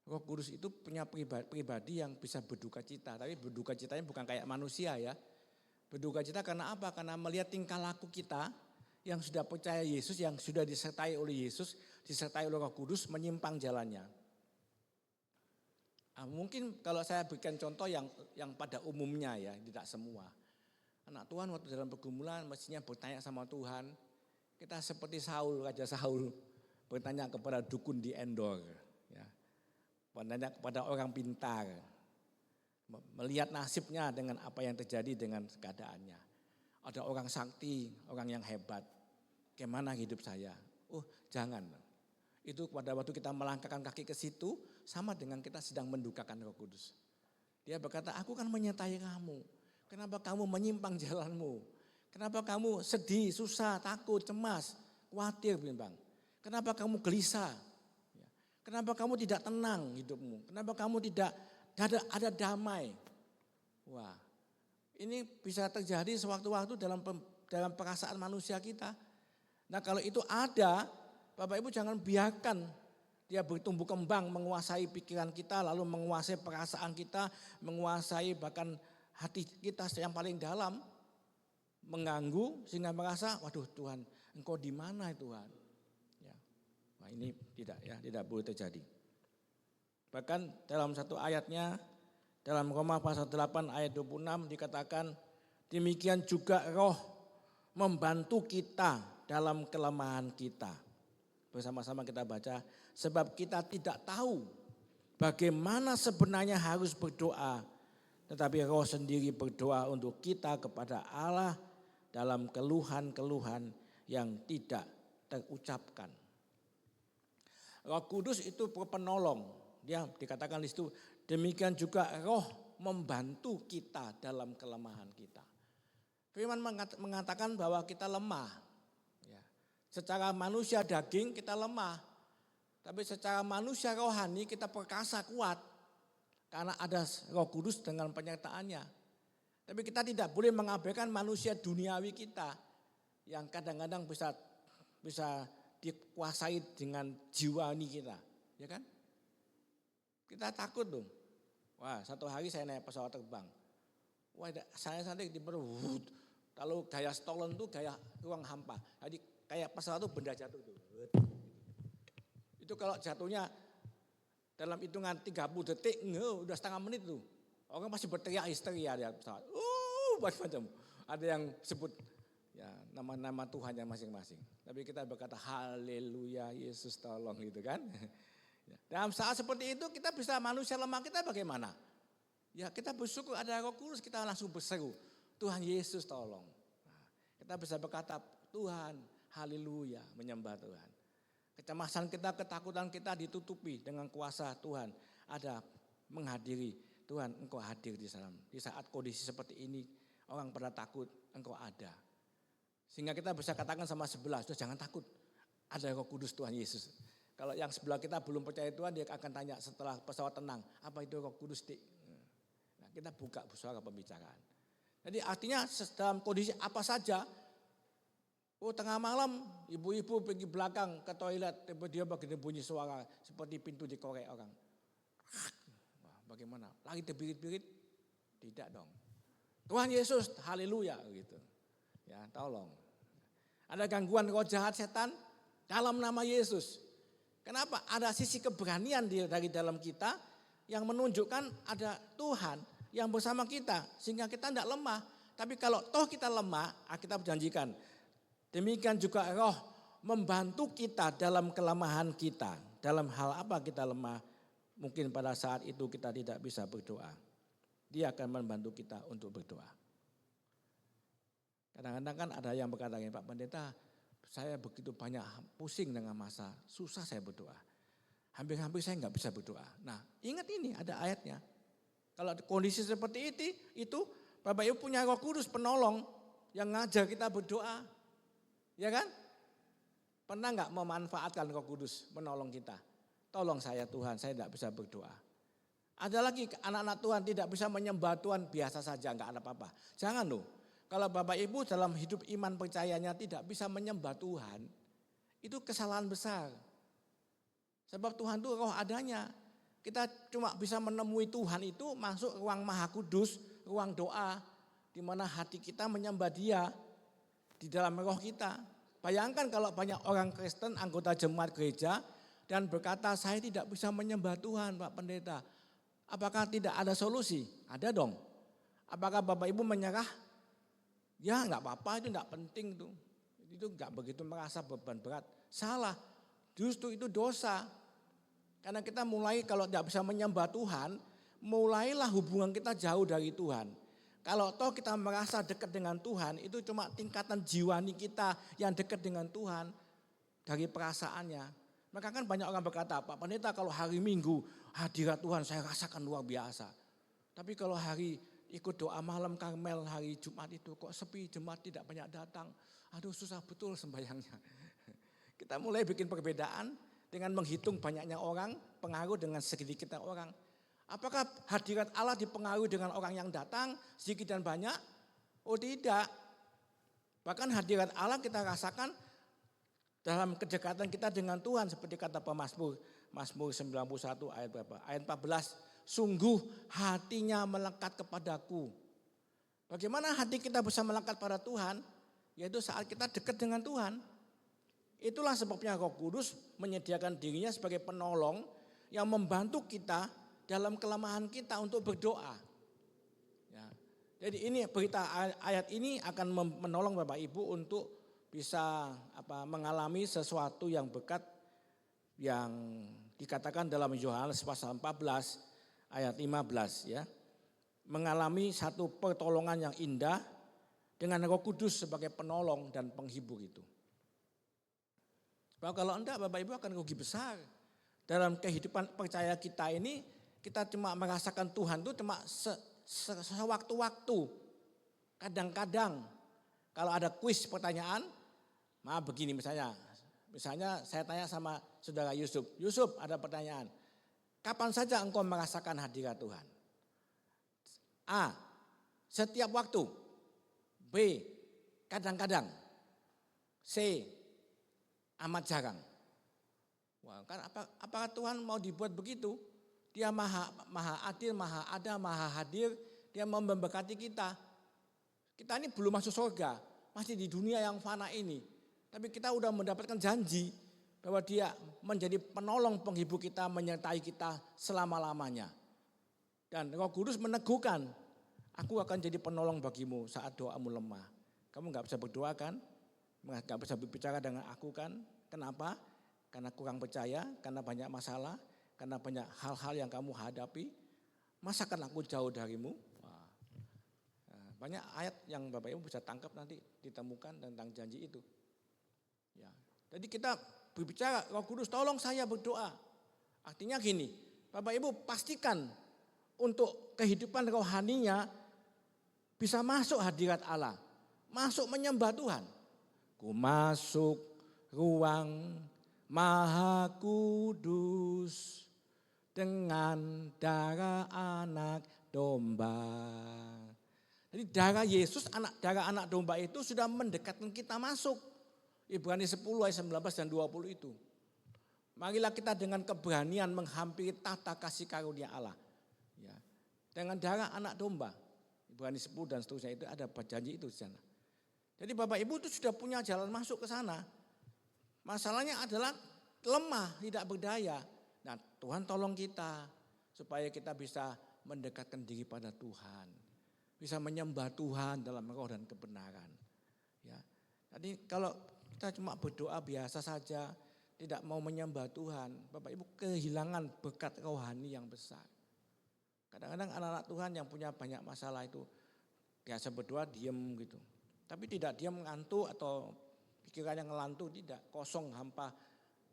Roh Kudus itu punya pribadi yang bisa berduka cita, tapi berduka citanya bukan kayak manusia ya. Berduka cita karena apa? Karena melihat tingkah laku kita yang sudah percaya Yesus, yang sudah disertai oleh Yesus, disertai oleh Roh Kudus, menyimpang jalannya. Nah, mungkin kalau saya berikan contoh yang pada umumnya ya, tidak semua. Anak Tuhan waktu dalam pergumulan mestinya bertanya sama Tuhan. Kita seperti Saul, Raja Saul, bertanya kepada dukun di Endor. Ya. Bertanya kepada orang pintar. Melihat nasibnya dengan apa yang terjadi dengan keadaannya. Ada orang sakti, orang yang hebat. Gimana hidup saya? Oh jangan. Itu pada waktu kita melangkahkan kaki ke situ, sama dengan kita sedang mendukakan Roh Kudus. Dia berkata, aku kan menyertai kamu. Kenapa kamu menyimpang jalanmu? Kenapa kamu sedih, susah, takut, cemas, khawatir, bimbang? Kenapa kamu gelisah? Kenapa kamu tidak tenang hidupmu? Kenapa kamu tidak ada damai? Wah, ini bisa terjadi sewaktu-waktu dalam perasaan manusia kita. Nah kalau itu ada, Bapak Ibu jangan biarkan dia bertumbuh kembang, menguasai pikiran kita, lalu menguasai perasaan kita, menguasai bahkan hati kita yang paling dalam, mengganggu sehingga merasa, waduh Tuhan, Engkau di mana Tuhan? Ya. Nah ini tidak boleh terjadi. Bahkan dalam satu ayatnya, dalam Roma pasal 8 ayat 26 dikatakan, demikian juga Roh membantu kita dalam kelemahan kita. Bersama-sama kita baca, sebab kita tidak tahu bagaimana sebenarnya harus berdoa, tetapi Roh sendiri berdoa untuk kita kepada Allah dalam keluhan-keluhan yang tidak terucapkan. Roh Kudus itu penolong. Dia dikatakan di situ, demikian juga Roh membantu kita dalam kelemahan kita. Firman mengatakan bahwa kita lemah. Ya. Secara manusia daging kita lemah. Tapi secara manusia rohani kita perkasa kuat. Karena ada Roh Kudus dengan penyertaannya. Tapi kita tidak boleh mengabaikan manusia duniawi kita yang kadang-kadang bisa dikuasai dengan jiwani kita, ya kan? Kita takut dong. Wah, satu hari saya naik pesawat terbang. Wah, saya nanti di perut. Kalau gaya stolen tuh gaya ruang hampa. Jadi kayak pesawat tuh benda jatuh tuh. Itu kalau jatuhnya dalam hitungan 30 detik, udah setengah menit tuh. Orang masih berteriak histeria di pesawat. Macam-macam. Ada yang sebut ya nama-nama Tuhan yang masing-masing. Tapi kita berkata haleluya Yesus tolong gitu kan. Dalam saat seperti itu kita bisa manusia lemah kita bagaimana? Ya kita bersyukur ada Roh Kudus kita langsung berseru. Tuhan Yesus tolong. Nah, kita bisa berkata Tuhan haleluya menyembah Tuhan. Kecemasan kita, ketakutan kita ditutupi dengan kuasa Tuhan. Ada menghadiri. Tuhan Engkau hadir di sana. Di saat kondisi seperti ini orang pada takut Engkau ada. Sehingga kita bisa katakan sama sebelah, sudah jangan takut. Ada Roh Kudus Tuhan Yesus. Kalau yang sebelah kita belum percaya Tuhan dia akan tanya setelah pesawat tenang. Apa itu Roh Kudus dik? Nah, kita buka suara pembicaraan. Jadi artinya dalam kondisi apa saja. Oh tengah malam ibu-ibu pergi belakang ke toilet. Tiba-tiba begini bunyi suara seperti pintu dikorek orang. Bagaimana? Lagi terbirit-birit? Tidak dong. Tuhan Yesus, haleluya gitu. Ya, tolong. Ada gangguan roh jahat setan dalam nama Yesus. Kenapa? Ada sisi keberanian dari dalam kita yang menunjukkan ada Tuhan yang bersama kita sehingga kita tidak lemah. Tapi kalau toh kita lemah, kita berjanjikan. Demikian juga Roh membantu kita dalam kelemahan kita. Dalam hal apa kita lemah? Mungkin pada saat itu kita tidak bisa berdoa. Dia akan membantu kita untuk berdoa. Kadang-kadang kan ada yang berkata, Pak Pendeta, saya begitu banyak pusing dengan masa, susah saya berdoa. Hampir-hampir saya nggak bisa berdoa. Nah ingat ini ada ayatnya. Kalau kondisi seperti itu Bapak Ibu punya Roh Kudus penolong yang ngajar kita berdoa. Ya kan? Pernah nggak memanfaatkan Roh Kudus menolong kita? Tolong saya Tuhan, saya tidak bisa berdoa. Ada lagi anak-anak Tuhan tidak bisa menyembah Tuhan biasa saja, enggak ada apa-apa. Jangan loh, kalau Bapak Ibu dalam hidup iman percayanya tidak bisa menyembah Tuhan, itu kesalahan besar. Sebab Tuhan itu roh adanya. Kita cuma bisa menemui Tuhan itu masuk ruang Maha Kudus, ruang doa, di mana hati kita menyembah Dia di dalam roh kita. Bayangkan kalau banyak orang Kristen, anggota jemaat gereja, dan berkata, saya tidak bisa menyembah Tuhan Pak Pendeta. Apakah tidak ada solusi? Ada dong. Apakah Bapak Ibu menyerah? Ya enggak apa-apa, itu enggak penting tuh. Itu enggak begitu merasa beban berat. Salah, justru itu dosa. Karena kita mulai kalau tidak bisa menyembah Tuhan, mulailah hubungan kita jauh dari Tuhan. Kalau toh kita merasa dekat dengan Tuhan, itu cuma tingkatan jiwani kita yang dekat dengan Tuhan dari perasaannya. Maka kan banyak orang berkata, Pak Pendeta kalau hari Minggu hadirat Tuhan saya rasakan luar biasa. Tapi kalau hari ikut doa malam Karmel hari Jumat itu kok sepi, jemaat tidak banyak datang. Aduh susah betul sembahyangnya. Kita mulai bikin perbedaan dengan menghitung banyaknya orang, pengaruh dengan sedikitnya orang. Apakah hadirat Allah dipengaruhi dengan orang yang datang, sedikit dan banyak? Oh tidak. Bahkan hadirat Allah kita rasakan dalam kedekatan kita dengan Tuhan. Seperti kata pemazmur, Mazmur 91 ayat berapa? Ayat 14, sungguh hatinya melekat kepadaku. Bagaimana hati kita bisa melekat pada Tuhan? Yaitu saat kita dekat dengan Tuhan. Itulah sebabnya Roh Kudus menyediakan dirinya sebagai penolong yang membantu kita dalam kelemahan kita untuk berdoa. Ya. Jadi ini berita ayat ini akan menolong Bapak Ibu untuk bisa mengalami sesuatu yang berkat yang dikatakan dalam Yohanes pasal 14 ayat 15 ya. Mengalami satu pertolongan yang indah dengan Roh Kudus sebagai penolong dan penghibur itu. Kalau enggak Bapak Ibu akan rugi besar. Dalam kehidupan percaya kita ini kita cuma merasakan Tuhan itu cuma sewaktu-waktu. Kadang-kadang kalau ada kuis pertanyaan, maaf begini misalnya saya tanya sama saudara Yusuf, Yusuf ada pertanyaan, kapan saja engkau merasakan hadirat Tuhan? A, setiap waktu. B, kadang-kadang. C, amat jarang. Wah, kan apakah Tuhan mau dibuat begitu? Dia maha adil, maha ada, maha hadir. Dia memberkati kita. Kita ini belum masuk surga, masih di dunia yang fana ini. Tapi kita udah mendapatkan janji bahwa Dia menjadi penolong penghibur kita, menyertai kita selama-lamanya. Dan Roh Kudus meneguhkan, aku akan jadi penolong bagimu saat doamu lemah. Kamu gak bisa berdoa kan? Gak bisa berbicara dengan aku kan? Kenapa? Karena kurang percaya, karena banyak masalah, karena banyak hal-hal yang kamu hadapi. Masakan aku jauh darimu? Wah. Banyak ayat yang Bapak Ibu bisa tangkap nanti ditemukan tentang janji itu. Ya. Jadi kita berbicara, Roh Kudus tolong saya berdoa. Artinya gini, Bapak Ibu pastikan untuk kehidupan rohaninya bisa masuk hadirat Allah. Masuk menyembah Tuhan. Ku masuk ruang Maha Kudus dengan darah anak domba. Jadi darah Yesus, darah anak domba itu sudah mendekatkan kita masuk. Ibrani 10 ayat 19 dan 20 itu. Marilah kita dengan keberanian menghampiri tata kasih karunia Allah. Ya. Dengan darah anak domba. Ibrani 10 dan seterusnya itu ada janji itu di sana. Jadi Bapak Ibu itu sudah punya jalan masuk ke sana. Masalahnya adalah lemah, tidak berdaya. Nah Tuhan tolong kita supaya kita bisa mendekatkan diri pada Tuhan. Bisa menyembah Tuhan dalam roh dan kebenaran. Ya. Jadi kalau kita cuma berdoa biasa saja, tidak mau menyembah Tuhan, Bapak Ibu kehilangan berkat rohani yang besar. Kadang-kadang anak-anak Tuhan yang punya banyak masalah itu biasa berdoa diem gitu. Tapi tidak diam ngantuk atau pikirannya ngelantur, tidak. Kosong, hampa,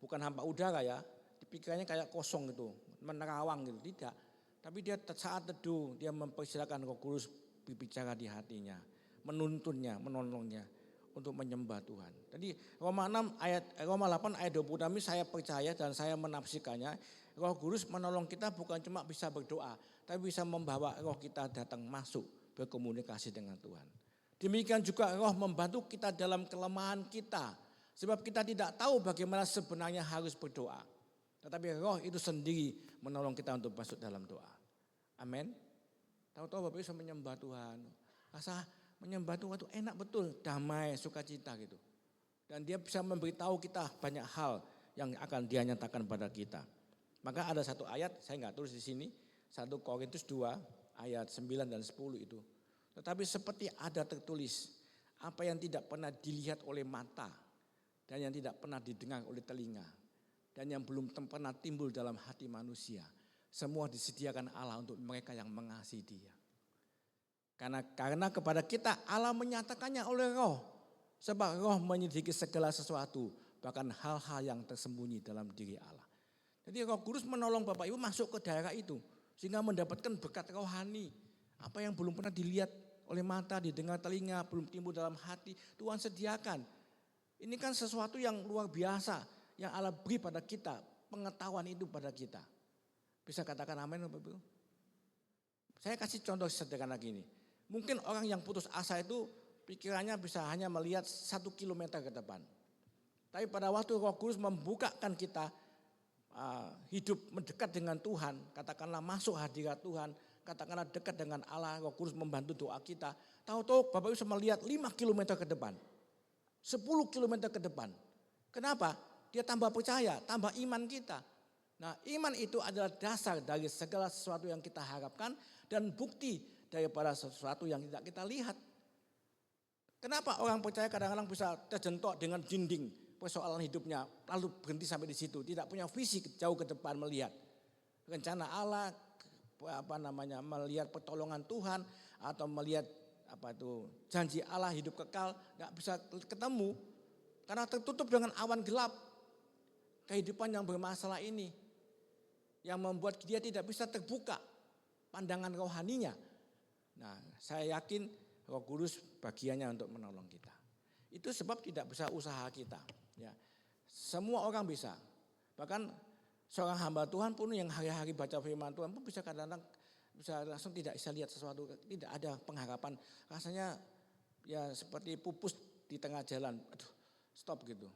bukan hampa udara ya. Pikirannya kayak kosong gitu, menerawang gitu, tidak. Tapi dia saat teduh, dia mempersilakan Roh Kudus berbicara di hatinya. Menuntunnya, menolongnya untuk menyembah Tuhan. Jadi Roma 8 ayat 26 saya percaya dan saya menafsirkannya. Roh Kudus menolong kita bukan cuma bisa berdoa, tapi bisa membawa roh kita datang masuk berkomunikasi dengan Tuhan. Demikian juga roh membantu kita dalam kelemahan kita. Sebab kita tidak tahu bagaimana sebenarnya harus berdoa. Tetapi roh itu sendiri menolong kita untuk masuk dalam doa. Amin. Tahu-tahu Bapak Ibu bisa menyembah Tuhan. Rasa menyembah Tuhan itu enak betul, damai, sukacita gitu. Dan dia bisa memberitahu kita banyak hal yang akan dia nyatakan pada kita. Maka ada satu ayat, saya nggak tulis di sini, 1 Korintus 2 ayat 9 dan 10 itu. Tetapi seperti ada tertulis, apa yang tidak pernah dilihat oleh mata dan yang tidak pernah didengar oleh telinga dan yang belum pernah timbul dalam hati manusia, semua disediakan Allah untuk mereka yang mengasihi Dia. Karena kepada kita Allah menyatakannya oleh Roh, sebab Roh menyelidiki segala sesuatu, bahkan hal-hal yang tersembunyi dalam diri Allah. Jadi Roh Kudus menolong Bapak Ibu masuk ke daerah itu sehingga mendapatkan berkat rohani. Apa yang belum pernah dilihat oleh mata, didengar telinga, belum timbul dalam hati, Tuhan sediakan. Ini kan sesuatu yang luar biasa yang Allah beri pada kita, pengetahuan itu pada kita. Bisa katakan amin Bapak Ibu? Saya kasih contoh sederhana gini. Mungkin orang yang putus asa itu pikirannya bisa hanya melihat 1 kilometer ke depan. Tapi pada waktu Roh Kudus membukakan kita hidup mendekat dengan Tuhan, katakanlah masuk hadirat Tuhan, katakanlah dekat dengan Allah, Roh Kudus membantu doa kita. Tahu-tahu Bapak Ibu bisa melihat 5 kilometer ke depan, 10 kilometer ke depan. Kenapa? Dia tambah percaya, tambah iman kita. Nah, iman itu adalah dasar dari segala sesuatu yang kita harapkan dan bukti daripada sesuatu yang tidak kita lihat. Kenapa orang percaya kadang-kadang bisa terjentok dengan dinding persoalan hidupnya, lalu berhenti sampai di situ, tidak punya visi jauh ke depan melihat rencana Allah, melihat pertolongan Tuhan atau melihat janji Allah hidup kekal, nggak bisa ketemu karena tertutup dengan awan gelap kehidupan yang bermasalah ini, yang membuat dia tidak bisa terbuka pandangan rohaninya. Nah, saya yakin Roh Kudus bagiannya untuk menolong kita. Itu sebab tidak bisa usaha kita. Ya, semua orang bisa. Bahkan seorang hamba Tuhan pun yang hari-hari baca firman Tuhan pun bisa kadang-kadang bisa langsung tidak bisa lihat sesuatu, tidak ada pengharapan. Rasanya ya seperti pupus di tengah jalan, aduh stop gitu.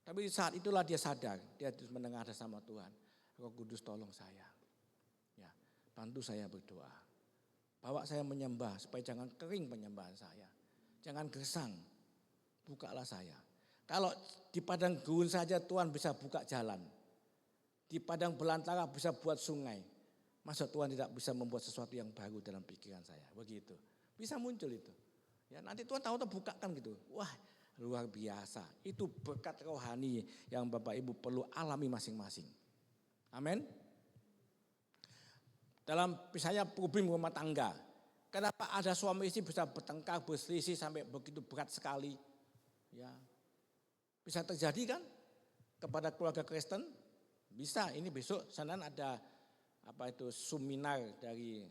Tapi saat itulah dia sadar, dia harus mendengar sama Tuhan. Roh Kudus tolong saya, ya bantu saya berdoa. Bawa saya menyembah supaya jangan kering penyembahan saya. Jangan gersang, bukalah saya. Kalau di padang gurun saja Tuhan bisa buka jalan. Di padang belantara bisa buat sungai. Masa Tuhan tidak bisa membuat sesuatu yang baru dalam pikiran saya. Begitu. Bisa muncul itu. Ya, nanti Tuhan tahu-tahu bukakan gitu. Wah luar biasa. Itu berkat rohani yang Bapak Ibu perlu alami masing-masing. Amin. Dalam misalnya problem rumah tangga. Kenapa ada suami istri bisa bertengkar, berselisih sampai begitu berat sekali. Ya, bisa terjadi kan kepada keluarga Kristen? Bisa, ini besok Senin ada seminar dari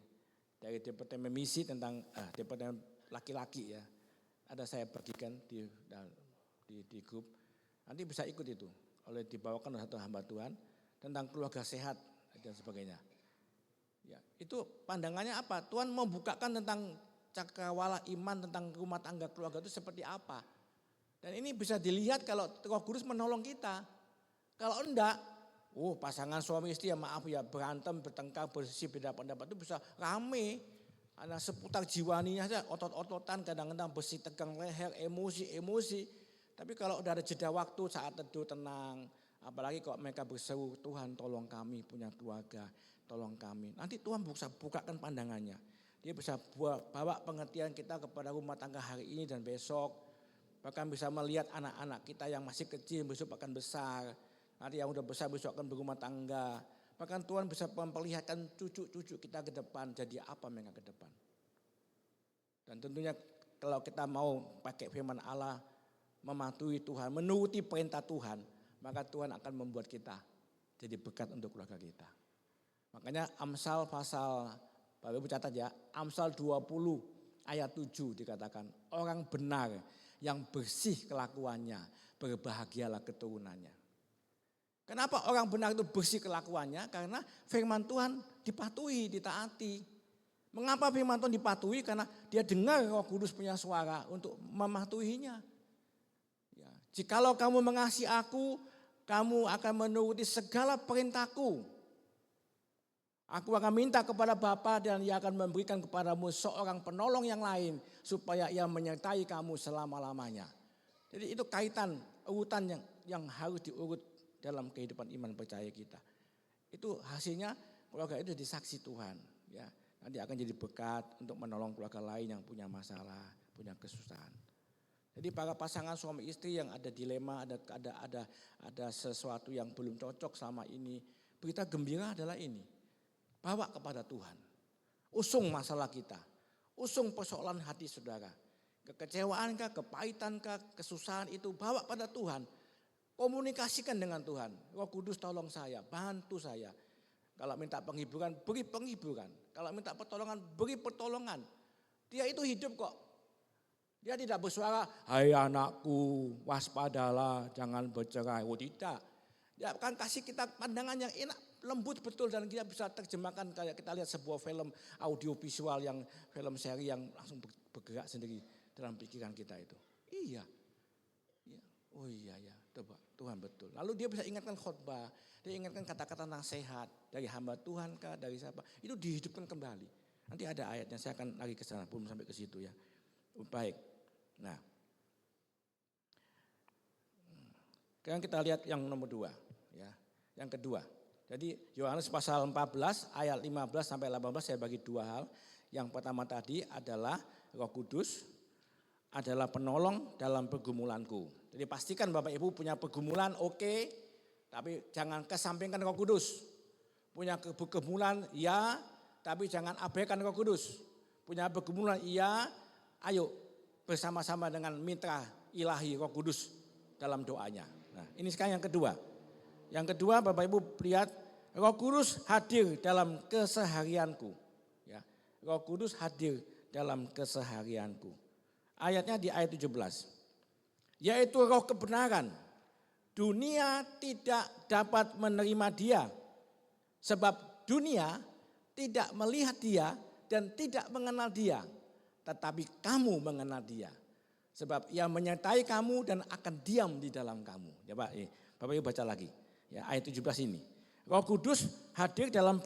Departemen Misi tentang Departemen laki-laki ya. Ada saya bagikan di grup. Nanti bisa ikut itu dibawakan oleh satu hamba Tuhan tentang keluarga sehat dan sebagainya. Ya, itu pandangannya apa? Tuhan membukakan tentang cakrawala iman, tentang rumah tangga keluarga itu seperti apa. Dan ini bisa dilihat kalau Roh Kudus menolong kita. Kalau enggak, pasangan suami istri ya maaf ya berantem, bertengkar, bersih, beda pendapat itu bisa rame. Ada seputar jiwaninya saja, otot-ototan, kadang-kadang besi tegang leher, emosi. Tapi kalau udah ada jeda waktu, saat teduh tenang, apalagi kalau mereka berseru, Tuhan tolong kami punya keluarga, tolong kami. Nanti Tuhan bisa bukakan pandangannya. Dia bisa bawa pengertian kita kepada rumah tangga hari ini dan besok. Bahkan bisa melihat anak-anak kita yang masih kecil besok akan besar. Nanti yang udah besar besok akan berumah tangga. Bahkan Tuhan bisa memperlihatkan cucu-cucu kita ke depan jadi apa mereka ke depan. Dan tentunya kalau kita mau pakai firman Allah, mematuhi Tuhan, menuruti perintah Tuhan, maka Tuhan akan membuat kita jadi berkat untuk keluarga kita. Makanya Amsal pasal, Bapak Ibu catat ya, Amsal 20 ayat 7 dikatakan, orang benar yang bersih kelakuannya, berbahagialah keturunannya. Kenapa orang benar itu bersih kelakuannya? Karena firman Tuhan dipatuhi, ditaati. Mengapa firman Tuhan dipatuhi? Karena dia dengar Roh Kudus punya suara untuk mematuhinya. Ya, jikalau kamu mengasihi aku, kamu akan menuruti segala perintahku. Aku akan minta kepada Bapa dan Ia akan memberikan kepadamu seorang penolong yang lain supaya Ia menyertai kamu selama-lamanya. Jadi itu kaitan, urutan yang harus diurut dalam kehidupan iman percaya kita. Itu hasilnya keluarga itu disaksi Tuhan. Ya, nanti akan jadi berkat untuk menolong keluarga lain yang punya masalah, punya kesusahan. Jadi para pasangan suami istri yang ada dilema, ada sesuatu yang belum cocok selama ini, berita gembira adalah ini. Bawa kepada Tuhan. Usung masalah kita. Usung persoalan hati saudara. Kekecewaankah, kepahitankah, kesusahan itu bawa pada Tuhan. Komunikasikan dengan Tuhan. Roh Kudus tolong saya, bantu saya. Kalau minta penghiburan, beri penghiburan. Kalau minta pertolongan, beri pertolongan. Dia itu hidup kok. Dia tidak bersuara, hai anakku, waspadalah, jangan bercerai. Oh tidak. Dia akan kasih kita pandangan yang enak, lembut betul dan kita bisa terjemahkan kayak kita lihat sebuah film audio visual yang film seri yang langsung bergerak sendiri dalam pikiran kita itu. Iya. Oh iya ya, Tuhan betul. Lalu dia bisa ingatkan khotbah, dia ingatkan kata-kata nasihat dari hamba Tuhan kah, dari siapa. Itu dihidupkan kembali. Nanti ada ayatnya, saya akan lagi ke sana, belum sampai ke situ ya. Baik. Nah. Sekarang kita lihat yang nomor 2 ya. Yang kedua. Jadi Yohanes pasal 14 ayat 15 sampai 18 saya bagi 2 hal. Yang pertama tadi adalah Roh Kudus adalah penolong dalam pergumulanku. Jadi pastikan Bapak Ibu punya pergumulan oke, tapi jangan kesampingkan Roh Kudus. Punya pergumulan ya, tapi jangan abaikan Roh Kudus. Punya pergumulan iya, ayo bersama-sama dengan mitra ilahi Roh Kudus dalam doanya. Nah, ini sekarang yang kedua. Yang kedua Bapak Ibu lihat Roh Kudus hadir dalam keseharianku. Ya, Roh Kudus hadir dalam keseharianku. Ayatnya di ayat 17. Yaitu roh kebenaran. Dunia tidak dapat menerima dia. Sebab dunia tidak melihat dia dan tidak mengenal dia. Tetapi kamu mengenal dia. Sebab ia menyertai kamu dan akan diam di dalam kamu. Ya Pak, Bapak Ibu baca lagi. Ya, ayat 17 ini. Roh Kudus hadir dalam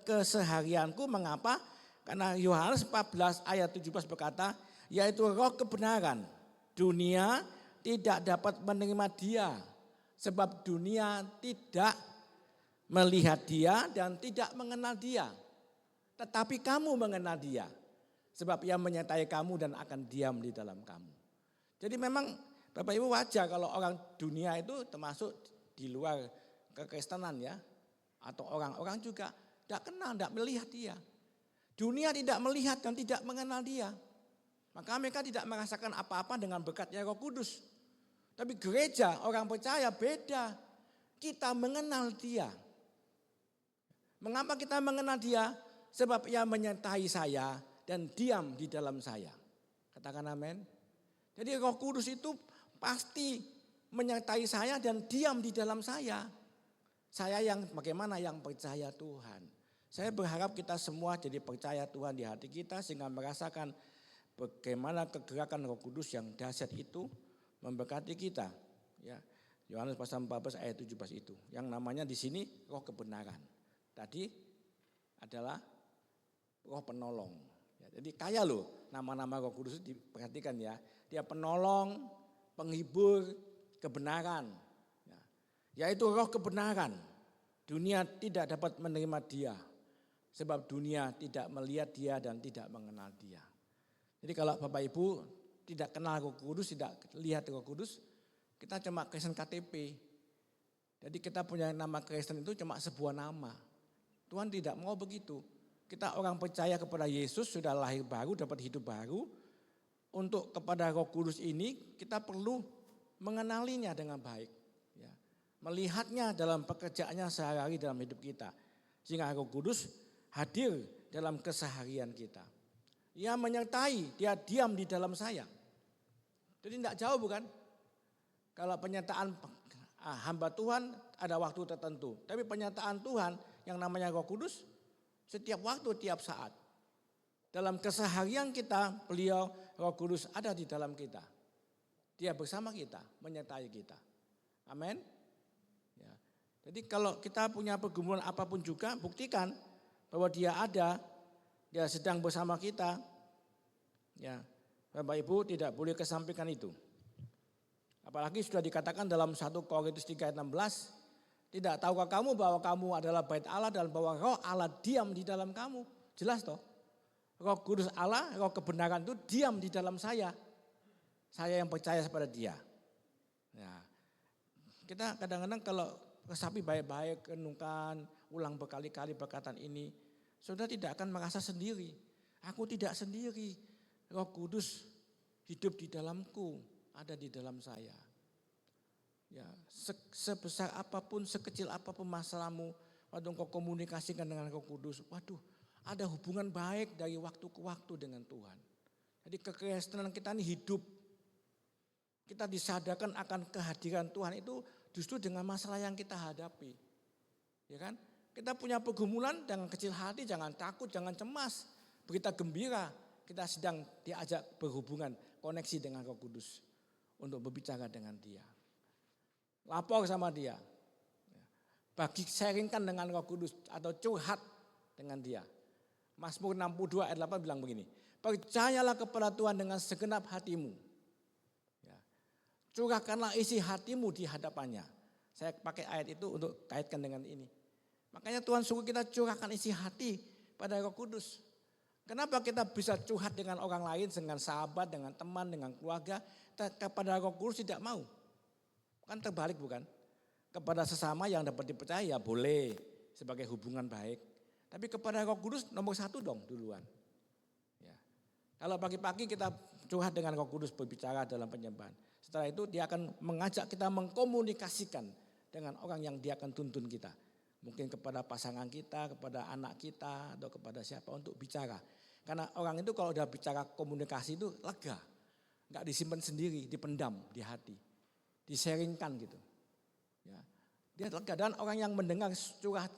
keseharianku. Mengapa? Karena Yohanes 14 ayat 17 berkata, yaitu roh kebenaran. Dunia tidak dapat menerima dia. Sebab dunia tidak melihat dia dan tidak mengenal dia. Tetapi kamu mengenal dia. Sebab ia menyertai kamu dan akan diam di dalam kamu. Jadi memang Bapak Ibu wajar kalau orang dunia itu termasuk di luar kekristenan ya. Atau orang-orang juga tidak kenal, tidak melihat dia. Dunia tidak melihat dan tidak mengenal dia. Maka mereka tidak merasakan apa-apa dengan berkatnya Roh Kudus. Tapi gereja, orang percaya beda. Kita mengenal dia. Mengapa kita mengenal dia? Sebab ia menyertai saya dan diam di dalam saya. Katakan amin. Jadi Roh Kudus itu pasti menyertai saya dan diam di dalam saya. Saya yang bagaimana yang percaya Tuhan. Saya berharap kita semua jadi percaya Tuhan di hati kita sehingga merasakan bagaimana kegerakan Roh Kudus yang dahsyat itu memberkati kita. Ya, Yohanes pasal 14 ayat 17 itu. Yang namanya di sini roh kebenaran. Tadi adalah roh penolong. Ya, jadi kaya loh nama-nama Roh Kudus itu diperhatikan ya. Dia penolong, penghibur, kebenaran. Ya, yaitu roh kebenaran. Dunia tidak dapat menerima dia. Sebab dunia tidak melihat dia dan tidak mengenal dia. Jadi kalau Bapak Ibu tidak kenal Roh Kudus, tidak lihat Roh Kudus, kita cuma Kristen KTP. Jadi kita punya nama Kristen itu cuma sebuah nama. Tuhan tidak mau begitu. Kita orang percaya kepada Yesus, sudah lahir baru, dapat hidup baru. Untuk kepada Roh Kudus ini kita perlu mengenalinya dengan baik. Ya. Melihatnya dalam pekerjaannya sehari-hari dalam hidup kita. Sehingga Roh Kudus hadir dalam keseharian kita. Ia menyertai, dia diam di dalam saya. Jadi tidak jauh bukan? Kalau penyataan hamba Tuhan ada waktu tertentu. Tapi penyataan Tuhan yang namanya Roh Kudus setiap waktu, tiap saat. Dalam keseharian kita, beliau Roh Kudus ada di dalam kita. Dia bersama kita, menyertai kita. Amin. Jadi kalau kita punya pergumulan apapun juga, buktikan bahwa dia ada, dia sedang bersama kita. Ya, Bapak Ibu tidak boleh kesampingkan itu. Apalagi sudah dikatakan dalam 1 Korintus 3 ayat 16, tidak tahukah kamu bahwa kamu adalah bait Allah dan bahwa roh Allah diam di dalam kamu. Jelas toh? Roh Kudus Allah, roh kebenaran itu diam di dalam saya. Saya yang percaya kepada dia. Ya. Kita kadang-kadang kalau resapi baik-baik, renungkan, ulang berkali-kali perkataan ini, saudara tidak akan merasa sendiri. Aku tidak sendiri. Roh Kudus hidup di dalamku, ada di dalam saya. Ya, sebesar apapun, sekecil apapun masalahmu, waktu engkau komunikasikan dengan Roh Kudus, waduh, ada hubungan baik dari waktu ke waktu dengan Tuhan. Jadi kekristenan kita ini hidup. Kita disadarkan akan kehadiran Tuhan itu justru dengan masalah yang kita hadapi. Ya kan? Kita punya pergumulan, jangan kecil hati, jangan takut, jangan cemas. Berita gembira, kita sedang diajak berhubungan, koneksi dengan Roh Kudus untuk berbicara dengan dia. Lapor sama dia. Bagi sharingkan dengan Roh Kudus atau curhat dengan dia. Mazmur 62 ayat 8 bilang begini. Percayalah kepada Tuhan dengan segenap hatimu. Ya. Curahkanlah isi hatimu di hadapannya. Saya pakai ayat itu untuk kaitkan dengan ini. Makanya Tuhan suruh kita curahkan isi hati pada Roh Kudus. Kenapa kita bisa curhat dengan orang lain, dengan sahabat, dengan teman, dengan keluarga. Kepada Roh Kudus tidak mau. Kan terbalik bukan? Kepada sesama yang dapat dipercaya ya boleh sebagai hubungan baik. Tapi kepada Roh Kudus nomor 1 dong duluan. Ya. Kalau pagi-pagi kita curhat dengan Roh Kudus berbicara dalam penyembahan. Setelah itu dia akan mengajak kita mengkomunikasikan dengan orang yang dia akan tuntun kita. Mungkin kepada pasangan kita, kepada anak kita, atau kepada siapa untuk bicara. Karena orang itu kalau udah bicara komunikasi itu lega. Enggak disimpan sendiri, dipendam di hati. Disaringkan gitu. Ya. Dia lega dan orang yang mendengar curhat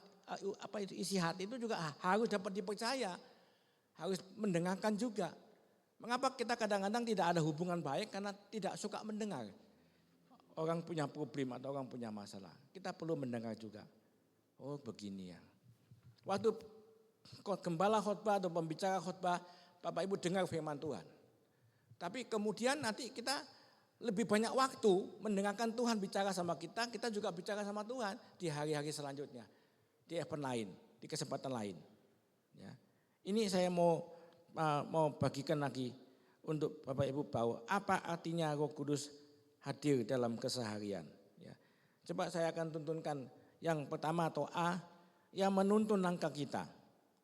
isi hati itu juga harus dapat dipercaya. Harus mendengarkan juga. Mengapa kita kadang-kadang tidak ada hubungan baik karena tidak suka mendengar. Orang punya problem atau orang punya masalah. Kita perlu mendengar juga. Oh begini ya. Waktu gembala khotbah atau pembicara khotbah, Bapak Ibu dengar firman Tuhan. Tapi kemudian nanti kita lebih banyak waktu mendengarkan Tuhan bicara sama kita, kita juga bicara sama Tuhan di hari-hari selanjutnya. Di event lain, di kesempatan lain. Ya. Ini saya mau bagikan lagi untuk Bapak Ibu bahwa apa artinya Roh Kudus hadir dalam keseharian. Ya. Coba saya akan tuntunkan yang pertama atau A, yang menuntun langkah kita.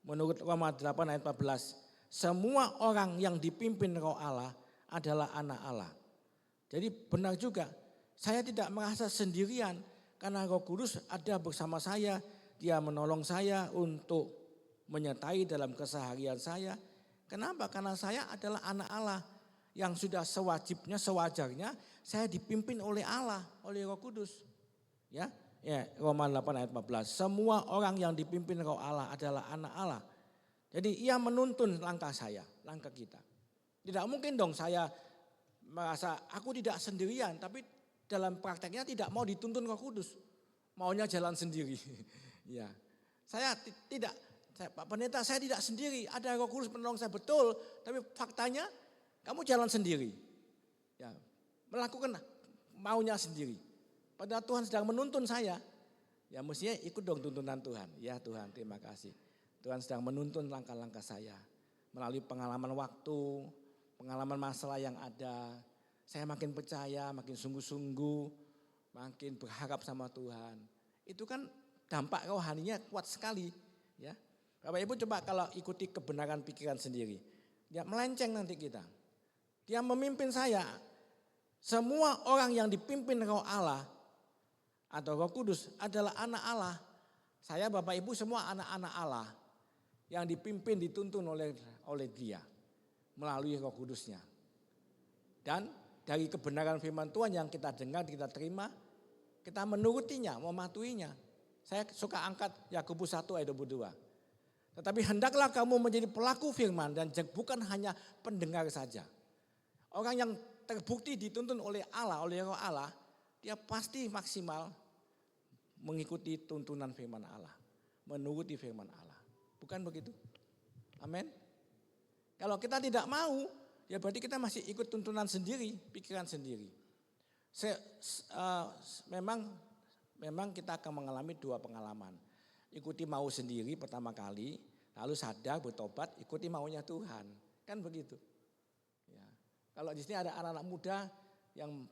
Menurut Roma 8 ayat 14, semua orang yang dipimpin Roh Allah adalah anak Allah. Jadi benar juga, saya tidak merasa sendirian karena Roh Kudus ada bersama saya. Dia menolong saya untuk menyertai dalam keseharian saya. Kenapa? Karena saya adalah anak Allah yang sudah sewajibnya, sewajarnya saya dipimpin oleh Allah, oleh Roh Kudus. Ya, Roma 8 ayat 14. Semua orang yang dipimpin Roh Allah adalah anak Allah. Jadi ia menuntun langkah saya, langkah kita. Tidak mungkin dong saya merasa aku tidak sendirian, tapi dalam prakteknya tidak mau dituntun Roh Kudus. Maunya jalan sendiri. Ya, saya tidak, Pak Pendeta saya tidak sendiri, ada Roh Kudus menolong saya betul, tapi faktanya kamu jalan sendiri. Ya, melakukan maunya sendiri. Padahal Tuhan sedang menuntun saya. Ya mestinya ikut dong tuntunan Tuhan. Ya Tuhan terima kasih. Tuhan sedang menuntun langkah-langkah saya. Melalui pengalaman waktu, pengalaman masalah yang ada. Saya makin percaya, makin sungguh-sungguh, makin berharap sama Tuhan. Itu kan dampak rohaninya kuat sekali. Ya, Bapak Ibu coba kalau ikuti kebenaran pikiran sendiri. Ya melenceng nanti kita. Dia memimpin saya. Semua orang yang dipimpin Roh Allah atau Roh Kudus adalah anak Allah. Saya Bapak Ibu semua anak-anak Allah yang dipimpin dituntun oleh Dia melalui Roh Kudusnya. Dan dari kebenaran firman Tuhan yang kita dengar, kita terima, kita menurutinya, mematuhinya. Saya suka angkat Yakobus 1 ayat 22. Tetapi hendaklah kamu menjadi pelaku firman dan bukan hanya pendengar saja. Orang yang terbukti dituntun oleh Allah, oleh Roh Allah, dia pasti maksimal mengikuti tuntunan firman Allah, menuruti firman Allah. Bukan begitu? Amin. Kalau kita tidak mau, ya berarti kita masih ikut tuntunan sendiri, pikiran sendiri. Memang kita akan mengalami dua pengalaman. Ikuti mau sendiri pertama kali, lalu sadar, bertobat, ikuti maunya Tuhan. Kan begitu. Ya. Kalau di sini ada anak-anak muda yang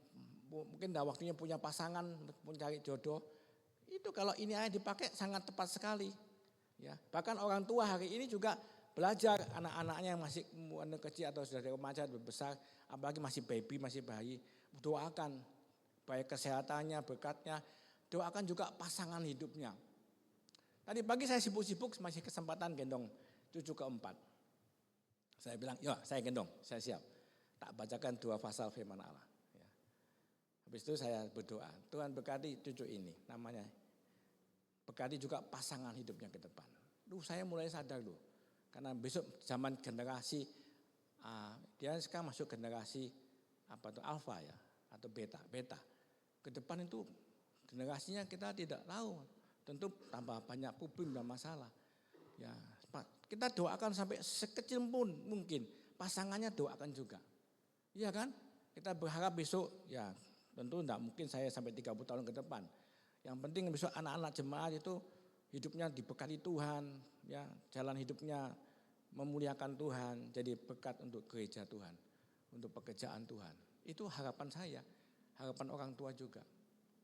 mungkin dah waktunya punya pasangan, mencari jodoh, itu kalau ini aja dipakai sangat tepat sekali. Ya. Bahkan orang tua hari ini juga belajar anak-anaknya yang masih kecil atau sudah remaja besar, apalagi masih baby, masih bayi, doakan baik kesehatannya, berkatnya, doakan juga pasangan hidupnya. Tadi pagi saya sibuk-sibuk, masih kesempatan gendong cucu keempat. Saya bilang, ya saya gendong, saya siap. Tak bacakan 2 pasal firman Allah. Ya. Habis itu saya berdoa, Tuhan berkati cucu ini, namanya. Berkati juga pasangan hidupnya ke depan. Saya mulai sadar loh. Karena besok zaman generasi, dia sekarang masuk generasi alfa ya, atau beta. Ke depan itu generasinya kita tidak tahu, tentu tambah banyak problem dan masalah. Ya, kita doakan sampai sekecil pun mungkin, pasangannya doakan juga. Iya kan? Kita berharap besok, ya tentu tidak mungkin saya sampai 30 tahun ke depan. Yang penting besok anak-anak jemaat itu hidupnya diberkati Tuhan, ya jalan hidupnya memuliakan Tuhan, jadi berkat untuk gereja Tuhan, untuk pekerjaan Tuhan. Itu harapan saya, harapan orang tua juga.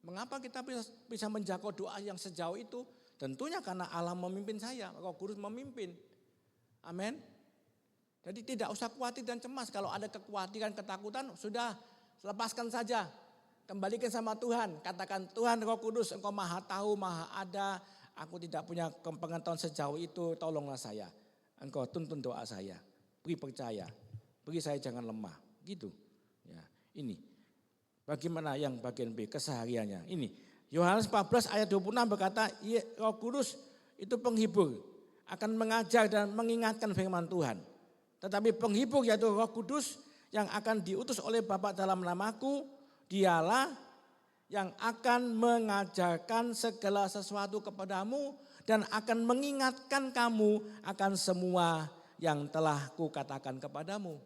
Mengapa kita bisa menjangkau doa yang sejauh itu? Tentunya karena Allah memimpin saya, Roh Kudus memimpin. Amin. Jadi tidak usah khawatir dan cemas. Kalau ada kekhawatiran, ketakutan, sudah lepaskan saja. Kembalikan sama Tuhan. Katakan, Tuhan Roh Kudus, Engkau maha tahu, maha ada. Aku tidak punya pengetahuan sejauh itu, tolonglah saya. Engkau tuntun doa saya. Beri percaya. Beri saya jangan lemah. Gitu. Ya, ini. Bagaimana yang bagian B, kesehariannya. Ini. Yohanes 14 ayat 26 berkata, Roh Kudus itu penghibur. Akan mengajar dan mengingatkan firman Tuhan. Tetapi penghibur yaitu Roh Kudus yang akan diutus oleh Bapa dalam namaku, dialah yang akan mengajarkan segala sesuatu kepadamu dan akan mengingatkan kamu akan semua yang telah kukatakan kepadamu.